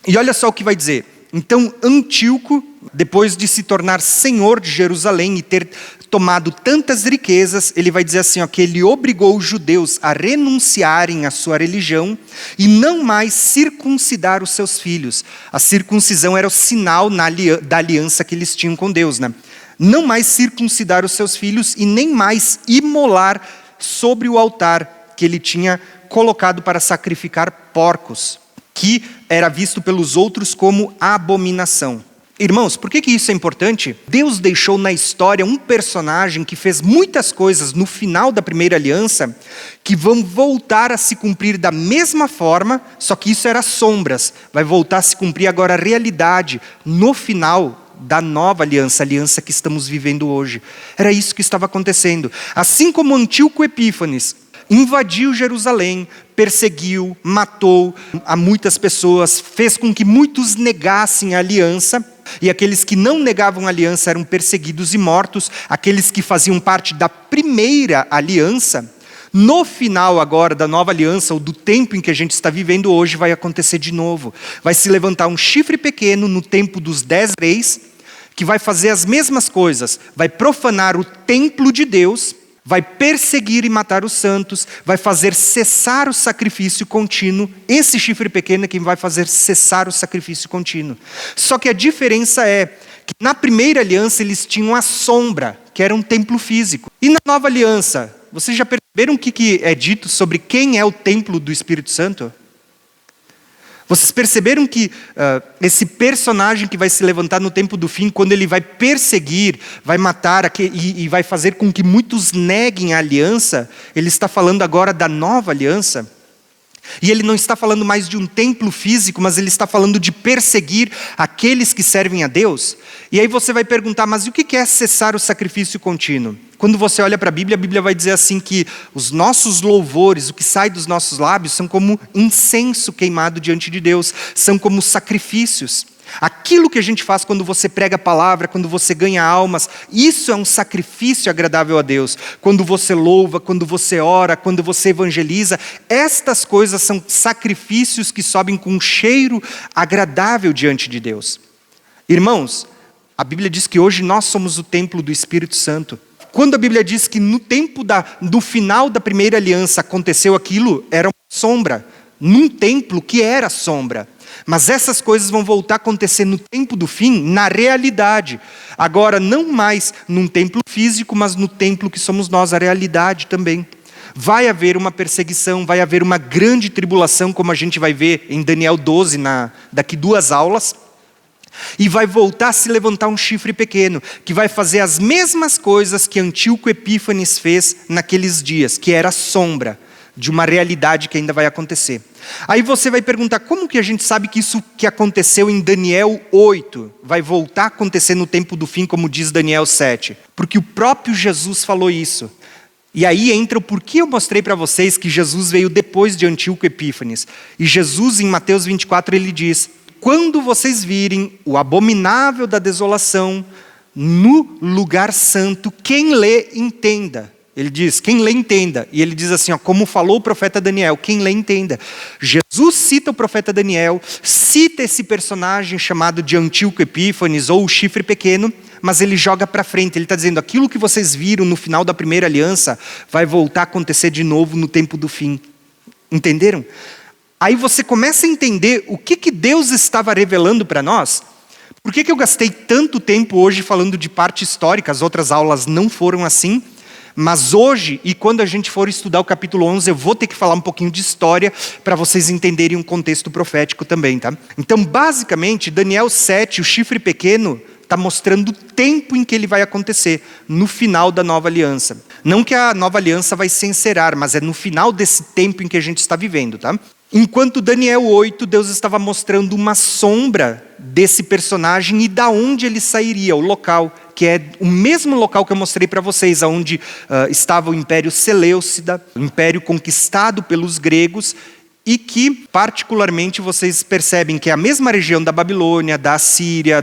Speaker 1: E olha só o que vai dizer. Então Antíoco, depois de se tornar senhor de Jerusalém e ter tomado tantas riquezas, ele vai dizer assim, ó, que ele obrigou os judeus a renunciarem à sua religião e não mais circuncidar os seus filhos. A circuncisão era o sinal da aliança que eles tinham com Deus, né? Não mais circuncidar os seus filhos e nem mais imolar sobre o altar que ele tinha colocado para sacrificar porcos, que era visto pelos outros como abominação. Irmãos, por que isso é importante? Deus deixou na história um personagem que fez muitas coisas no final da Primeira Aliança, que vão voltar a se cumprir da mesma forma, só que isso era sombras, vai voltar a se cumprir agora a realidade no final da nova aliança, a aliança que estamos vivendo hoje. Era isso que estava acontecendo. Assim como Antíoco Epífanes invadiu Jerusalém, perseguiu, matou a muitas pessoas, fez com que muitos negassem a aliança, e aqueles que não negavam a aliança eram perseguidos e mortos. Aqueles que faziam parte da primeira aliança, No final agora da nova aliança, ou do tempo em que a gente está vivendo hoje, vai acontecer de novo. Vai se levantar um chifre pequeno no tempo dos 10 reis, que vai fazer as mesmas coisas. Vai profanar o templo de Deus, vai perseguir e matar os santos, vai fazer cessar o sacrifício contínuo. Esse chifre pequeno é quem vai fazer cessar o sacrifício contínuo. Só que a diferença é que na primeira aliança eles tinham a sombra, que era um templo físico. E na nova aliança, vocês já perceberam o que é dito sobre quem é o templo do Espírito Santo? Vocês perceberam que esse personagem que vai se levantar no tempo do fim, quando ele vai perseguir, vai matar e vai fazer com que muitos neguem a aliança, ele está falando agora da nova aliança? E ele não está falando mais de um templo físico, mas ele está falando de perseguir aqueles que servem a Deus. E aí você vai perguntar, mas o que é cessar o sacrifício contínuo? Quando você olha para a Bíblia vai dizer assim que os nossos louvores, o que sai dos nossos lábios, são como incenso queimado diante de Deus, são como sacrifícios. Aquilo que a gente faz quando você prega a palavra, quando você ganha almas, isso é um sacrifício agradável a Deus. Quando você louva, quando você ora, quando você evangeliza, estas coisas são sacrifícios que sobem com um cheiro agradável diante de Deus. Irmãos, a Bíblia diz que hoje nós somos o templo do Espírito Santo. Quando a Bíblia diz que no tempo do final da primeira aliança aconteceu aquilo, era uma sombra, num templo que era sombra. Mas essas coisas vão voltar a acontecer no tempo do fim, na realidade. Agora, não mais num templo físico, mas no templo que somos nós, a realidade também. Vai haver uma perseguição, vai haver uma grande tribulação, como a gente vai ver em Daniel 12, daqui 2 aulas. E vai voltar a se levantar um chifre pequeno, que vai fazer as mesmas coisas que Antíoco Epífanes fez naqueles dias, que era a sombra de uma realidade que ainda vai acontecer. Aí você vai perguntar, como que a gente sabe que isso que aconteceu em Daniel 8 vai voltar a acontecer no tempo do fim, como diz Daniel 7? Porque o próprio Jesus falou isso. E aí entra o porquê eu mostrei para vocês que Jesus veio depois de Antíoco Epífanes. E Jesus, em Mateus 24, ele diz: quando vocês virem o abominável da desolação no lugar santo, quem lê, entenda. Ele diz, quem lê, entenda. E ele diz assim, como falou o profeta Daniel, quem lê, entenda. Jesus cita o profeta Daniel, cita esse personagem chamado de Antíoco Epífanes, ou o chifre pequeno, mas ele joga para frente. Ele está dizendo, aquilo que vocês viram no final da primeira aliança, vai voltar a acontecer de novo no tempo do fim. Entenderam? Aí você começa a entender o que Deus estava revelando para nós. Por que eu gastei tanto tempo hoje falando de parte histórica? As outras aulas não foram assim. Mas hoje, e quando a gente for estudar o capítulo 11, eu vou ter que falar um pouquinho de história para vocês entenderem um contexto profético também, tá? Então, basicamente, Daniel 7, o chifre pequeno, está mostrando o tempo em que ele vai acontecer, no final da nova aliança. Não que a nova aliança vai se encerrar, mas é no final desse tempo em que a gente está vivendo, tá? Enquanto Daniel 8, Deus estava mostrando uma sombra desse personagem e da onde ele sairia, o local, que é o mesmo local que eu mostrei para vocês, onde estava o Império Seleucida, o Império conquistado pelos gregos, e que, particularmente, vocês percebem que é a mesma região da Babilônia, da Assíria,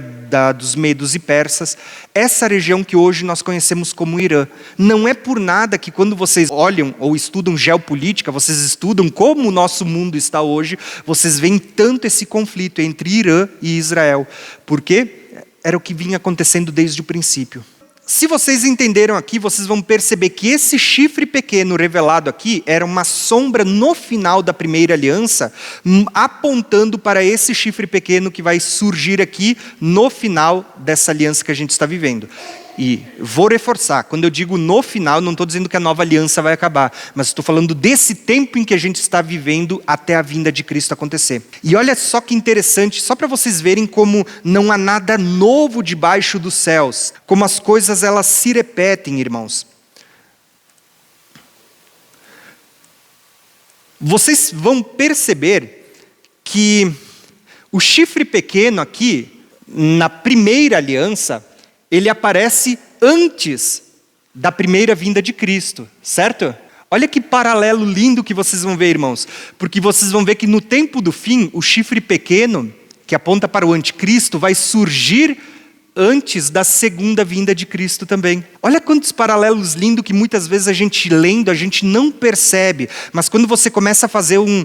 Speaker 1: dos Medos e Persas, essa região que hoje nós conhecemos como Irã. Não é por nada que quando vocês olham ou estudam geopolítica, vocês estudam como o nosso mundo está hoje, vocês veem tanto esse conflito entre Irã e Israel. Por quê? Era o que vinha acontecendo desde o princípio. Se vocês entenderam aqui, vocês vão perceber que esse chifre pequeno revelado aqui era uma sombra no final da primeira aliança, apontando para esse chifre pequeno que vai surgir aqui no final dessa aliança que a gente está vivendo. E vou reforçar, quando eu digo no final, não estou dizendo que a nova aliança vai acabar, mas estou falando desse tempo em que a gente está vivendo até a vinda de Cristo acontecer. E olha só que interessante, só para vocês verem como não há nada novo debaixo dos céus, como as coisas elas se repetem, irmãos. Vocês vão perceber que o chifre pequeno aqui, na primeira aliança, ele aparece antes da primeira vinda de Cristo, certo? Olha que paralelo lindo que vocês vão ver, irmãos. Porque vocês vão ver que no tempo do fim, o chifre pequeno, que aponta para o anticristo, vai surgir antes da segunda vinda de Cristo também. Olha quantos paralelos lindos que muitas vezes a gente lendo, a gente não percebe. Mas quando você começa a fazer um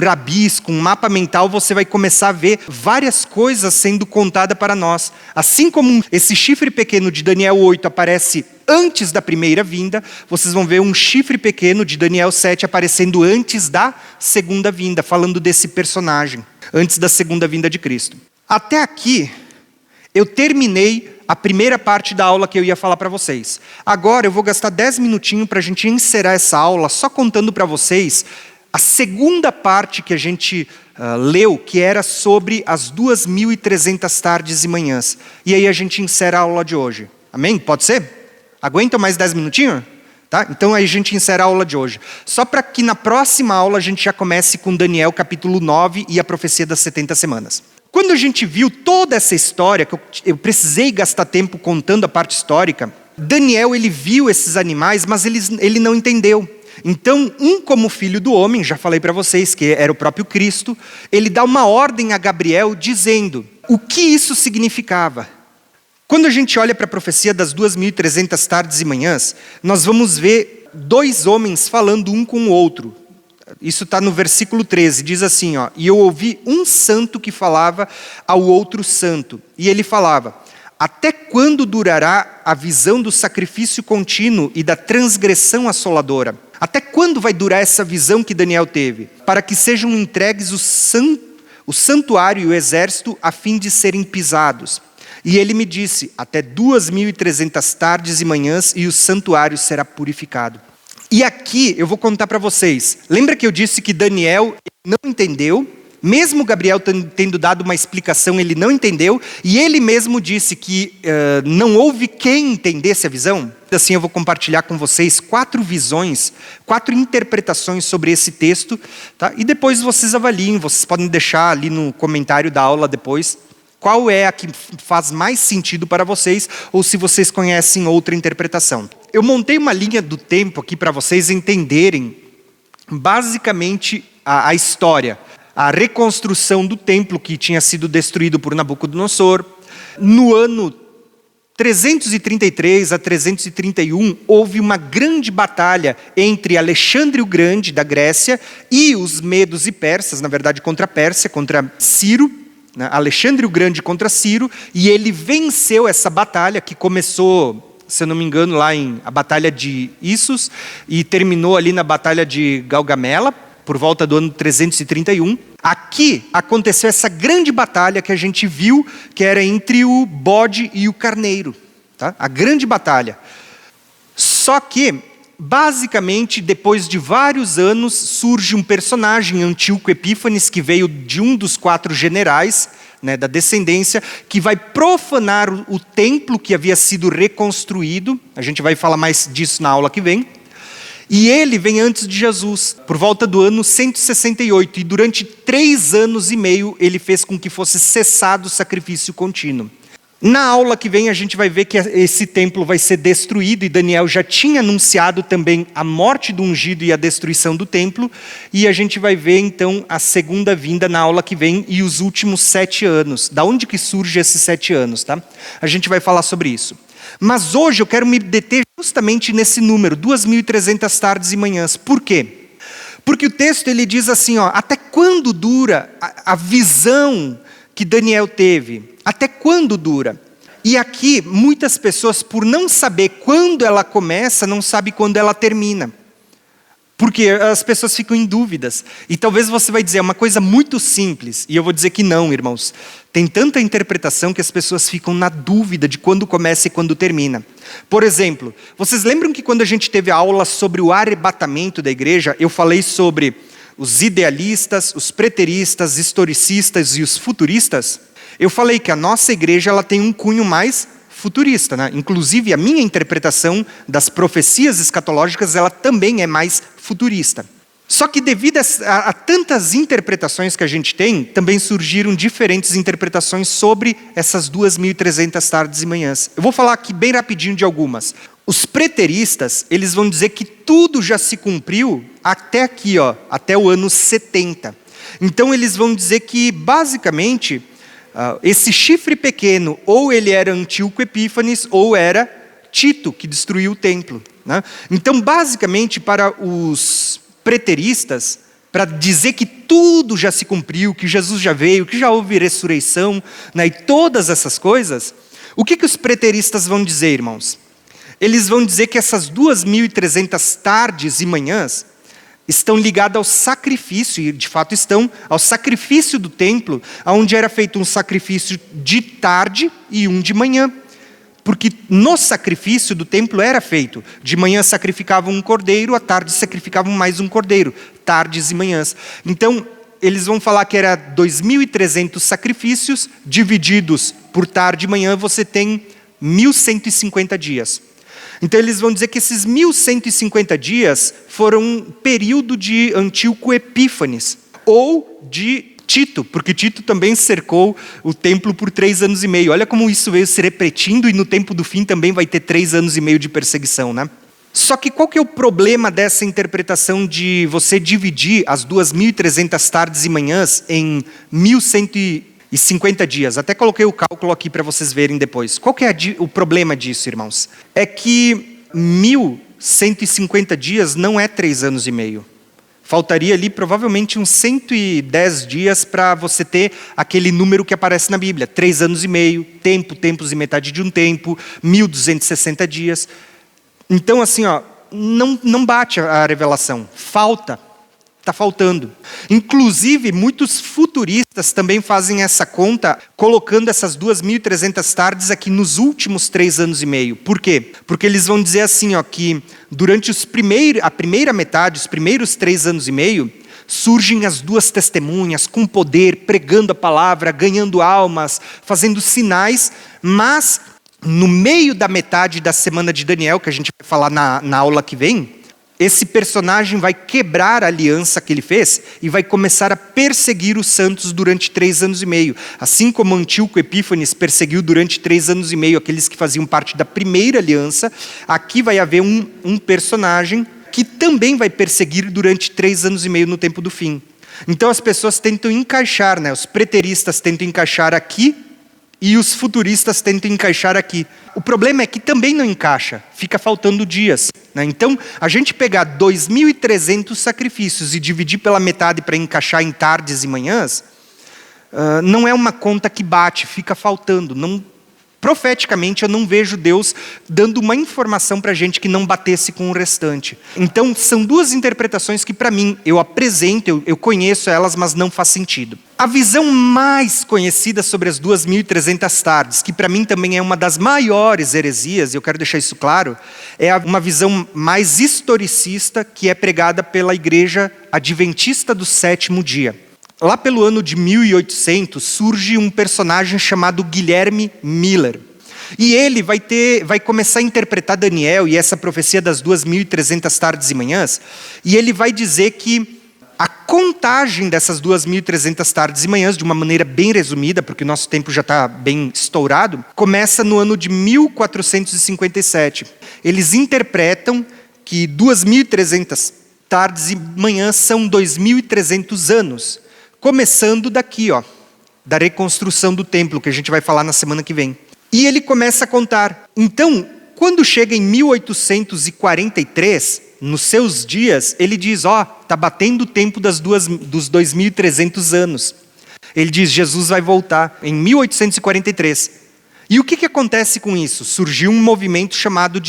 Speaker 1: rabisco, um mapa mental, você vai começar a ver várias coisas sendo contadas para nós. Assim como esse chifre pequeno de Daniel 8 aparece antes da primeira vinda, vocês vão ver um chifre pequeno de Daniel 7 aparecendo antes da segunda vinda, falando desse personagem, antes da segunda vinda de Cristo. Até aqui, eu terminei a primeira parte da aula que eu ia falar para vocês. Agora eu vou gastar 10 minutinhos para a gente encerrar essa aula, só contando para vocês a segunda parte que a gente leu, que era sobre as 2.300 tardes e manhãs. E aí a gente encerra a aula de hoje. Amém? Pode ser? Aguentam mais 10 minutinhos? Tá? Então aí a gente encerra a aula de hoje. Só para que na próxima aula a gente já comece com Daniel capítulo 9 e a profecia das 70 semanas. Quando a gente viu toda essa história, que eu precisei gastar tempo contando a parte histórica, Daniel ele viu esses animais, mas ele não entendeu. Então, como filho do homem, já falei para vocês que era o próprio Cristo, ele dá uma ordem a Gabriel dizendo o que isso significava. Quando a gente olha para a profecia das 2.300 tardes e manhãs, nós vamos ver dois homens falando um com o outro. Isso está no versículo 13, diz assim, ó, e eu ouvi um santo que falava ao outro santo, e ele falava, até quando durará a visão do sacrifício contínuo e da transgressão assoladora? Até quando vai durar essa visão que Daniel teve? Para que sejam entregues o santuário e o exército a fim de serem pisados. E ele me disse, até 2.300 tardes e manhãs e o santuário será purificado. E aqui eu vou contar para vocês. Lembra que eu disse que Daniel não entendeu? Mesmo Gabriel tendo dado uma explicação, ele não entendeu. E ele mesmo disse que não houve quem entendesse a visão. Assim eu vou compartilhar com vocês 4 visões, 4 interpretações sobre esse texto. Tá? E depois vocês avaliem, vocês podem deixar ali no comentário da aula depois. Qual é a que faz mais sentido para vocês, ou se vocês conhecem outra interpretação. Eu montei uma linha do tempo aqui para vocês entenderem basicamente a história. A reconstrução do templo que tinha sido destruído por Nabucodonosor. No ano 333 a 331, houve uma grande batalha entre Alexandre o Grande, da Grécia, e os medos e persas, na verdade contra a Pérsia, contra Ciro. Alexandre o Grande contra Ciro, e ele venceu essa batalha que começou, se eu não me engano, lá em a batalha de Issos e terminou ali na batalha de Galgamela, por volta do ano 331. Aqui aconteceu essa grande batalha que a gente viu, que era entre o bode e o carneiro, tá? A grande batalha. Só que, basicamente, depois de vários anos, surge um personagem, Antíoco Epífanes, que veio de um dos 4 generais, né, da descendência, que vai profanar o templo que havia sido reconstruído. A gente vai falar mais disso na aula que vem. E ele vem antes de Jesus, por volta do ano 168. E durante 3 anos e meio, ele fez com que fosse cessado o sacrifício contínuo. Na aula que vem a gente vai ver que esse templo vai ser destruído e Daniel já tinha anunciado também a morte do ungido e a destruição do templo. E a gente vai ver então a segunda vinda na aula que vem e os últimos 7 anos. Da onde que surge esses 7 anos, tá? A gente vai falar sobre isso. Mas hoje eu quero me deter justamente nesse número, 2.300 tardes e manhãs. Por quê? Porque o texto ele diz assim, ó, até quando dura a visão que Daniel teve? Até quando dura? E aqui, muitas pessoas, por não saber quando ela começa, não sabem quando ela termina. Porque as pessoas ficam em dúvidas. E talvez você vai dizer, é uma coisa muito simples. E eu vou dizer que não, irmãos. Tem tanta interpretação que as pessoas ficam na dúvida de quando começa e quando termina. Por exemplo, vocês lembram que quando a gente teve a aula sobre o arrebatamento da igreja, eu falei sobre os idealistas, os preteristas, historicistas e os futuristas? Eu falei que a nossa igreja ela tem um cunho mais futurista, né? Inclusive a minha interpretação das profecias escatológicas ela também é mais futurista. Só que devido a tantas interpretações que a gente tem, também surgiram diferentes interpretações sobre essas 2.300 tardes e manhãs. Eu vou falar aqui bem rapidinho de algumas. Os preteristas, eles vão dizer que tudo já se cumpriu até aqui, ó, até o ano 70. Então eles vão dizer que basicamente esse chifre pequeno, ou ele era Antíoco Epífanes, ou era Tito, que destruiu o templo, né? Então, basicamente, para os preteristas, para dizer que tudo já se cumpriu, que Jesus já veio, que já houve ressurreição, né, e todas essas coisas, o que os preteristas vão dizer, irmãos? Eles vão dizer que essas 2.300 tardes e manhãs estão ligadas ao sacrifício, e de fato estão, ao sacrifício do templo, onde era feito um sacrifício de tarde e um de manhã. Porque no sacrifício do templo era feito, de manhã sacrificavam um cordeiro, à tarde sacrificavam mais um cordeiro, tardes e manhãs. Então, eles vão falar que era 2.300 sacrifícios, divididos por tarde e manhã, você tem 1.150 dias. Então, eles vão dizer que esses 1.150 dias foram um período de Antíoco Epífanes, ou de Tito, porque Tito também cercou o templo por 3 anos e meio. Olha como isso veio se repetindo, e no tempo do fim também vai ter 3 anos e meio de perseguição, né? Só que qual que é o problema dessa interpretação de você dividir as 2.300 tardes e manhãs em 1.150 dias? Até coloquei o cálculo aqui para vocês verem depois. Qual que é o problema disso, irmãos? É que 1.150 dias não é 3 anos e meio. Faltaria ali provavelmente uns 110 dias para você ter aquele número que aparece na Bíblia. 3 anos e meio, tempos e metade de um tempo, 1.260 dias. Então, assim, não bate a revelação. Está faltando. Inclusive, muitos futuristas também fazem essa conta, colocando essas 2.300 tardes aqui nos últimos 3 anos e meio. Por quê? Porque eles vão dizer assim, que durante a primeira metade, os primeiros 3 anos e meio, surgem as 2 testemunhas com poder, pregando a palavra, ganhando almas, fazendo sinais, mas no meio da metade da semana de Daniel, que a gente vai falar na aula que vem, esse personagem vai quebrar a aliança que ele fez e vai começar a perseguir os santos durante 3 anos e meio. Assim como Antíoco Epífanes perseguiu durante 3 anos e meio aqueles que faziam parte da primeira aliança, aqui vai haver um personagem que também vai perseguir durante 3 anos e meio no tempo do fim. Então as pessoas tentam encaixar, né? Os preteristas tentam encaixar aqui, e os futuristas tentam encaixar aqui. O problema é que também não encaixa, fica faltando dias, né? Então, a gente pegar 2.300 sacrifícios e dividir pela metade para encaixar em tardes e manhãs, não é uma conta que bate, fica faltando. Profeticamente, eu não vejo Deus dando uma informação para a gente que não batesse com o restante. Então, são 2 interpretações que, para mim, eu apresento, eu conheço elas, mas não faz sentido. A visão mais conhecida sobre as 2.300 tardes, que para mim também é uma das maiores heresias, e eu quero deixar isso claro, é uma visão mais historicista que é pregada pela Igreja Adventista do Sétimo Dia. Lá pelo ano de 1800, surge um personagem chamado Guilherme Miller. E ele vai começar a interpretar Daniel e essa profecia das 2.300 tardes e manhãs, e ele vai dizer que a contagem dessas 2.300 tardes e manhãs, de uma maneira bem resumida, porque o nosso tempo já está bem estourado, começa no ano de 1457. Eles interpretam que 2.300 tardes e manhãs são 2.300 anos. Começando daqui, da reconstrução do templo, que a gente vai falar na semana que vem. E ele começa a contar. Então, quando chega em 1843, nos seus dias, ele diz, está batendo o tempo dos 2.300 anos. Ele diz, Jesus vai voltar em 1843. E o que acontece com isso? Surgiu um movimento chamado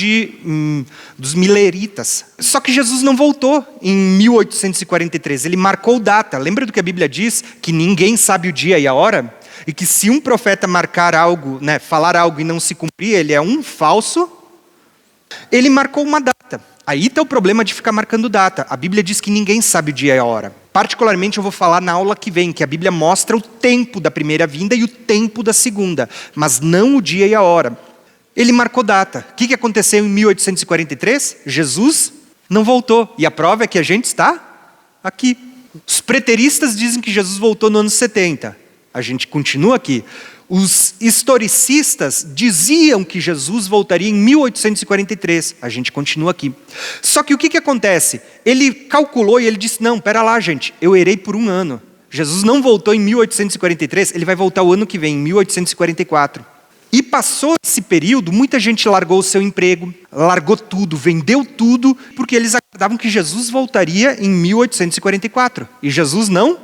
Speaker 1: dos mileritas. Só que Jesus não voltou em 1843, ele marcou data. Lembra do que a Bíblia diz? Que ninguém sabe o dia e a hora? E que se um profeta marcar algo, né, falar algo e não se cumprir, ele é um falso. Ele marcou uma data. Aí está o problema de ficar marcando data. A Bíblia diz que ninguém sabe o dia e a hora. Particularmente eu vou falar na aula que vem, que a Bíblia mostra o tempo da primeira vinda e o tempo da segunda, mas não o dia e a hora. Ele marcou data. O que aconteceu em 1843? Jesus não voltou. E a prova é que a gente está aqui. Os preteristas dizem que Jesus voltou no ano 70. A gente continua aqui. Os historicistas diziam que Jesus voltaria em 1843. A gente continua aqui. Só que o que acontece? Ele calculou e ele disse, não, pera lá, gente, eu errei por 1 ano. Jesus não voltou em 1843, ele vai voltar o ano que vem, em 1844. E passou esse período, muita gente largou o seu emprego, largou tudo, vendeu tudo, porque eles acreditavam que Jesus voltaria em 1844. E Jesus não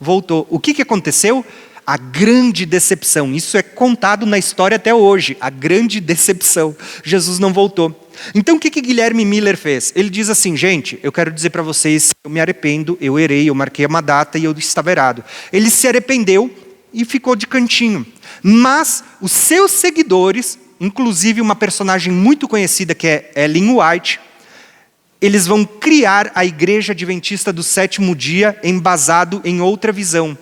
Speaker 1: voltou. O que aconteceu? A grande decepção. Isso é contado na história até hoje. A grande decepção. Jesus não voltou. Então o que Guilherme Miller fez? Ele diz assim, gente, eu quero dizer para vocês, eu me arrependo, eu errei, eu marquei uma data e eu estava errado. Ele se arrependeu e ficou de cantinho. Mas os seus seguidores, inclusive uma personagem muito conhecida que é Ellen White, eles vão criar a Igreja Adventista do Sétimo Dia embasado em outra visão.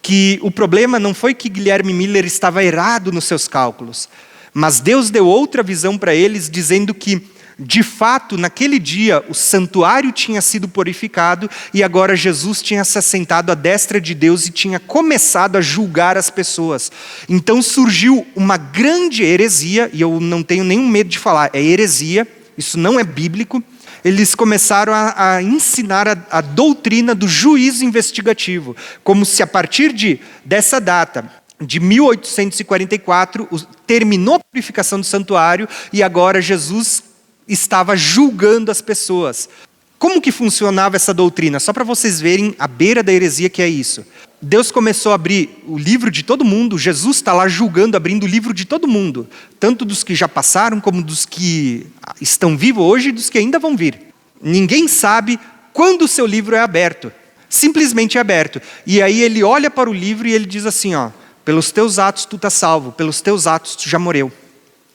Speaker 1: Que o problema não foi que Guilherme Miller estava errado nos seus cálculos, mas Deus deu outra visão para eles, dizendo que, de fato, naquele dia, o santuário tinha sido purificado e agora Jesus tinha se assentado à destra de Deus e tinha começado a julgar as pessoas. Então surgiu uma grande heresia, e eu não tenho nenhum medo de falar, é heresia, isso não é bíblico. Eles começaram a ensinar a doutrina do juízo investigativo, como se a partir dessa data, de 1844, terminou a purificação do santuário e agora Jesus estava julgando as pessoas. Como que funcionava essa doutrina? Só para vocês verem a beira da heresia que é isso. Deus começou a abrir o livro de todo mundo, Jesus está lá julgando, abrindo o livro de todo mundo, tanto dos que já passaram, como dos que estão vivos hoje e dos que ainda vão vir. Ninguém sabe quando o seu livro é aberto, simplesmente é aberto. E aí ele olha para o livro e ele diz assim, ó, pelos teus atos tu estás salvo, pelos teus atos tu já morreu,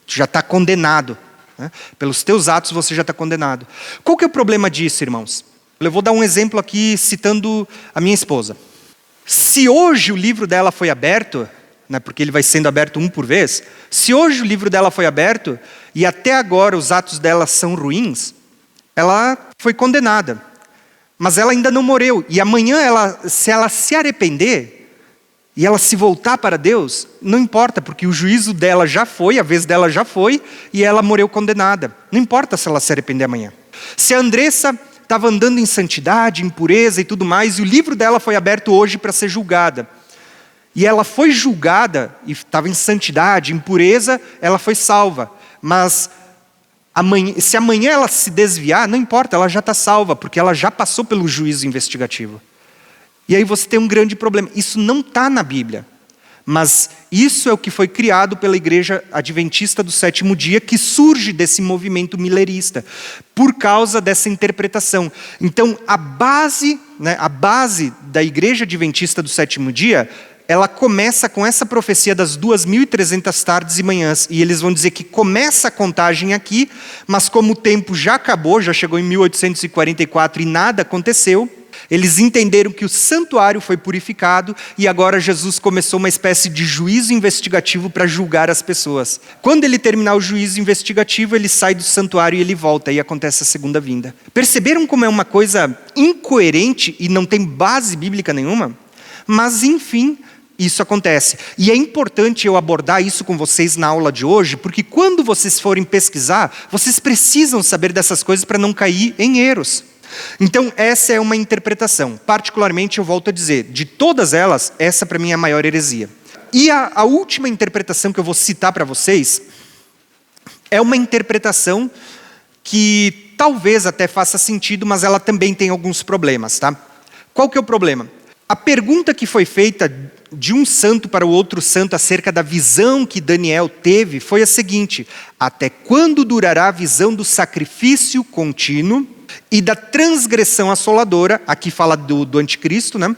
Speaker 1: tu já está condenado. Né? Pelos teus atos você já está condenado. Qual que é o problema disso, irmãos? Eu vou dar um exemplo aqui citando a minha esposa. Se hoje o livro dela foi aberto, né, porque ele vai sendo aberto um por vez, se hoje o livro dela foi aberto e até agora os atos dela são ruins, ela foi condenada. Mas ela ainda não morreu. E amanhã, se ela se arrepender e ela se voltar para Deus, não importa, porque o juízo dela já foi, a vez dela já foi, e ela morreu condenada. Não importa se ela se arrepender amanhã. Se a Andressa estava andando em santidade, em pureza e tudo mais, e o livro dela foi aberto hoje para ser julgada. E ela foi julgada, e estava em santidade, em pureza, ela foi salva. Mas se amanhã ela se desviar, não importa, ela já está salva, porque ela já passou pelo juízo investigativo. E aí você tem um grande problema. Isso não está na Bíblia. Mas isso é o que foi criado pela Igreja Adventista do Sétimo Dia, que surge desse movimento millerista, por causa dessa interpretação. Então, a base da Igreja Adventista do Sétimo Dia, ela começa com essa profecia das 2.300 tardes e manhãs. E eles vão dizer que começa a contagem aqui, mas como o tempo já acabou, já chegou em 1844 e nada aconteceu, eles entenderam que o santuário foi purificado e agora Jesus começou uma espécie de juízo investigativo para julgar as pessoas. Quando ele terminar o juízo investigativo, ele sai do santuário e ele volta, e acontece a segunda vinda. Perceberam como é uma coisa incoerente e não tem base bíblica nenhuma? Mas, enfim, isso acontece. E é importante eu abordar isso com vocês na aula de hoje, porque quando vocês forem pesquisar, vocês precisam saber dessas coisas para não cair em erros. Então, essa é uma interpretação. Particularmente, eu volto a dizer, de todas elas, essa para mim é a maior heresia. E a última interpretação que eu vou citar para vocês é uma interpretação que talvez até faça sentido, mas ela também tem alguns problemas, tá? Qual que é o problema? A pergunta que foi feita de um santo para o outro santo acerca da visão que Daniel teve foi a seguinte: até quando durará a visão do sacrifício contínuo e da transgressão assoladora, aqui fala do anticristo, né?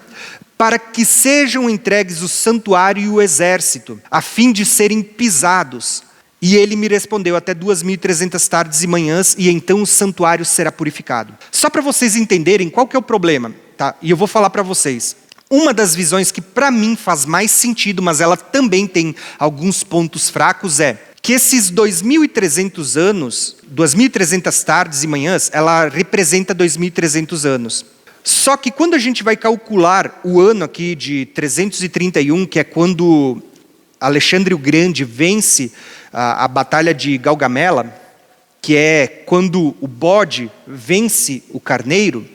Speaker 1: Para que sejam entregues o santuário e o exército, a fim de serem pisados. E ele me respondeu, até 2.300 tardes e manhãs, e então o santuário será purificado. Só para vocês entenderem qual que é o problema, tá? E eu vou falar para vocês. Uma das visões que para mim faz mais sentido, mas ela também tem alguns pontos fracos, é que esses 2.300 anos, 2.300 tardes e manhãs, ela representa 2.300 anos. Só que quando a gente vai calcular o ano aqui de 331, que é quando Alexandre o Grande vence a batalha de Galgamela, que é quando o bode vence o carneiro,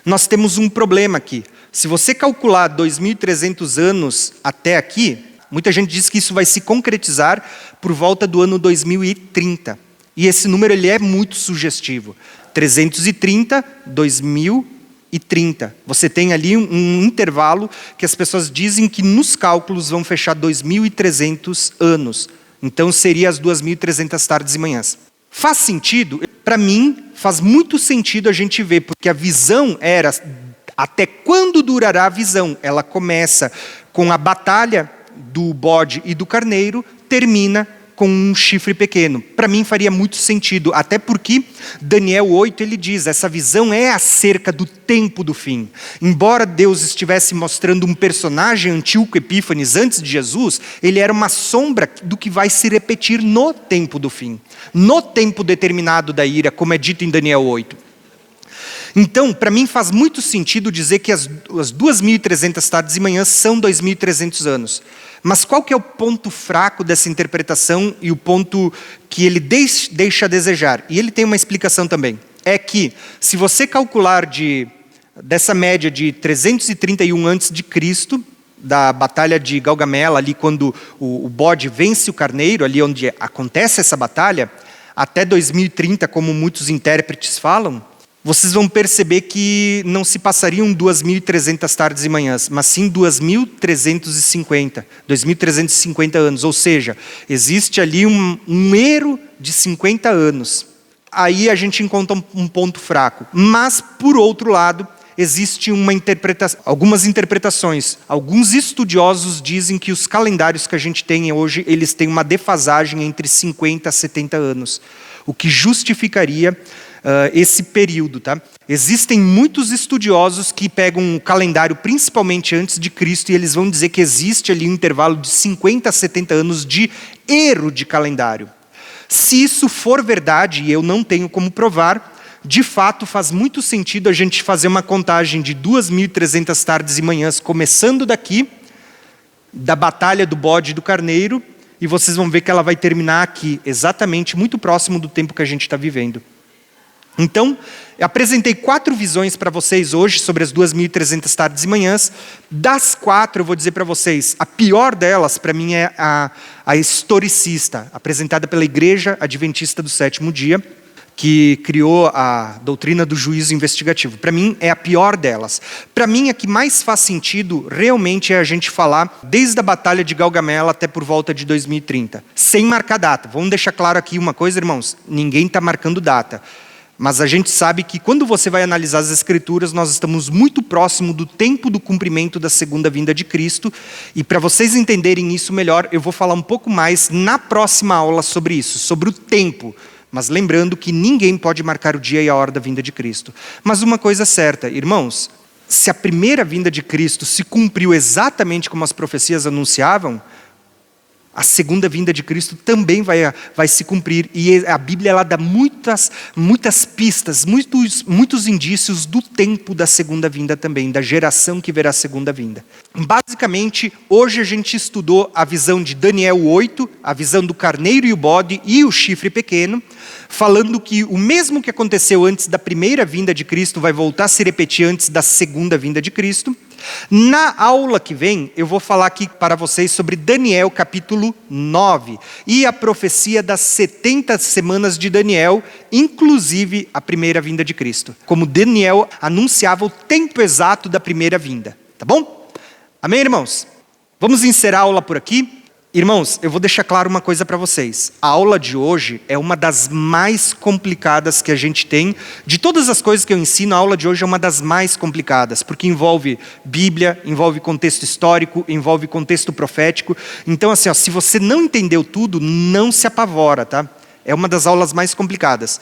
Speaker 1: nós temos um problema aqui. Se você calcular 2.300 anos até aqui, muita gente diz que isso vai se concretizar por volta do ano 2030. E esse número ele é muito sugestivo. 330, 2030. Você tem ali um intervalo que as pessoas dizem que nos cálculos vão fechar 2.300 anos. Então seria as 2.300 tardes e manhãs. Faz sentido? Para mim, faz muito sentido a gente ver, porque a visão era até quando durará a visão. Ela começa com a batalha do bode e do carneiro, termina com um chifre pequeno. Para mim faria muito sentido, até porque Daniel 8 ele diz, essa visão é acerca do tempo do fim. Embora Deus estivesse mostrando um personagem, Antíoco Epífanes, antes de Jesus, ele era uma sombra do que vai se repetir no tempo do fim. No tempo determinado da ira, como é dito em Daniel 8. Então, para mim faz muito sentido dizer que as 2.300 tardes e manhãs são 2.300 anos. Mas qual que é o ponto fraco dessa interpretação e o ponto que ele deixa a desejar? E ele tem uma explicação também. É que, se você calcular dessa média de 331 a.C., da batalha de Galgamela, ali quando o bode vence o carneiro, ali onde acontece essa batalha, até 2030, como muitos intérpretes falam, vocês vão perceber que não se passariam 2.300 tardes e manhãs, mas sim 2.350 anos. Ou seja, existe ali um erro de 50 anos. Aí a gente encontra um ponto fraco. Mas, por outro lado, existe algumas interpretações. Alguns estudiosos dizem que os calendários que a gente tem hoje, eles têm uma defasagem entre 50 a 70 anos. O que justificaria esse período, tá? Existem muitos estudiosos que pegam o calendário principalmente antes de Cristo e eles vão dizer que existe ali um intervalo de 50 a 70 anos de erro de calendário. Se isso for verdade, e eu não tenho como provar, de fato faz muito sentido a gente fazer uma contagem de 2.300 tardes e manhãs, começando daqui, da batalha do bode e do carneiro, e vocês vão ver que ela vai terminar aqui, exatamente muito próximo do tempo que a gente está vivendo. Então, eu apresentei 4 visões para vocês hoje sobre as 2.300 tardes e manhãs. Das 4, eu vou dizer para vocês, a pior delas, para mim, é a historicista, apresentada pela Igreja Adventista do Sétimo Dia, que criou a doutrina do juízo investigativo. Para mim, é a pior delas. Para mim, a que mais faz sentido, realmente, é a gente falar desde a Batalha de Galgamela até por volta de 2030. Sem marcar data. Vamos deixar claro aqui uma coisa, irmãos. Ninguém está marcando data. Mas a gente sabe que quando você vai analisar as Escrituras, nós estamos muito próximo do tempo do cumprimento da segunda vinda de Cristo. E para vocês entenderem isso melhor, eu vou falar um pouco mais na próxima aula sobre isso, sobre o tempo. Mas lembrando que ninguém pode marcar o dia e a hora da vinda de Cristo. Mas uma coisa é certa, irmãos, se a primeira vinda de Cristo se cumpriu exatamente como as profecias anunciavam, a segunda vinda de Cristo também vai se cumprir. E a Bíblia ela dá muitas pistas, muitos indícios do tempo da segunda vinda também, da geração que verá a segunda vinda. Basicamente, hoje a gente estudou a visão de Daniel 8, a visão do carneiro e o bode e o chifre pequeno, falando que o mesmo que aconteceu antes da primeira vinda de Cristo vai voltar a se repetir antes da segunda vinda de Cristo. Na aula que vem, eu vou falar aqui para vocês sobre Daniel capítulo 9 e a profecia das 70 semanas de Daniel, inclusive a primeira vinda de Cristo. Como Daniel anunciava o tempo exato da primeira vinda. Tá bom? Amém, irmãos? Vamos encerrar a aula por aqui. Irmãos, eu vou deixar claro uma coisa para vocês. A aula de hoje é uma das mais complicadas que a gente tem. De todas as coisas que eu ensino, a aula de hoje é uma das mais complicadas, porque envolve Bíblia, envolve contexto histórico, envolve contexto profético. Então, assim, se você não entendeu tudo, não se apavora, tá? É uma das aulas mais complicadas.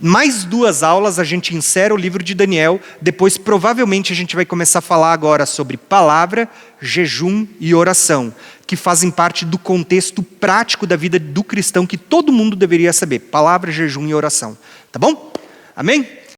Speaker 1: Mais 2 aulas a gente encerra o livro de Daniel, depois provavelmente a gente vai começar a falar agora sobre palavra, jejum e oração, que fazem parte do contexto prático da vida do cristão que todo mundo deveria saber, palavra, jejum e oração. Tá bom? Amém?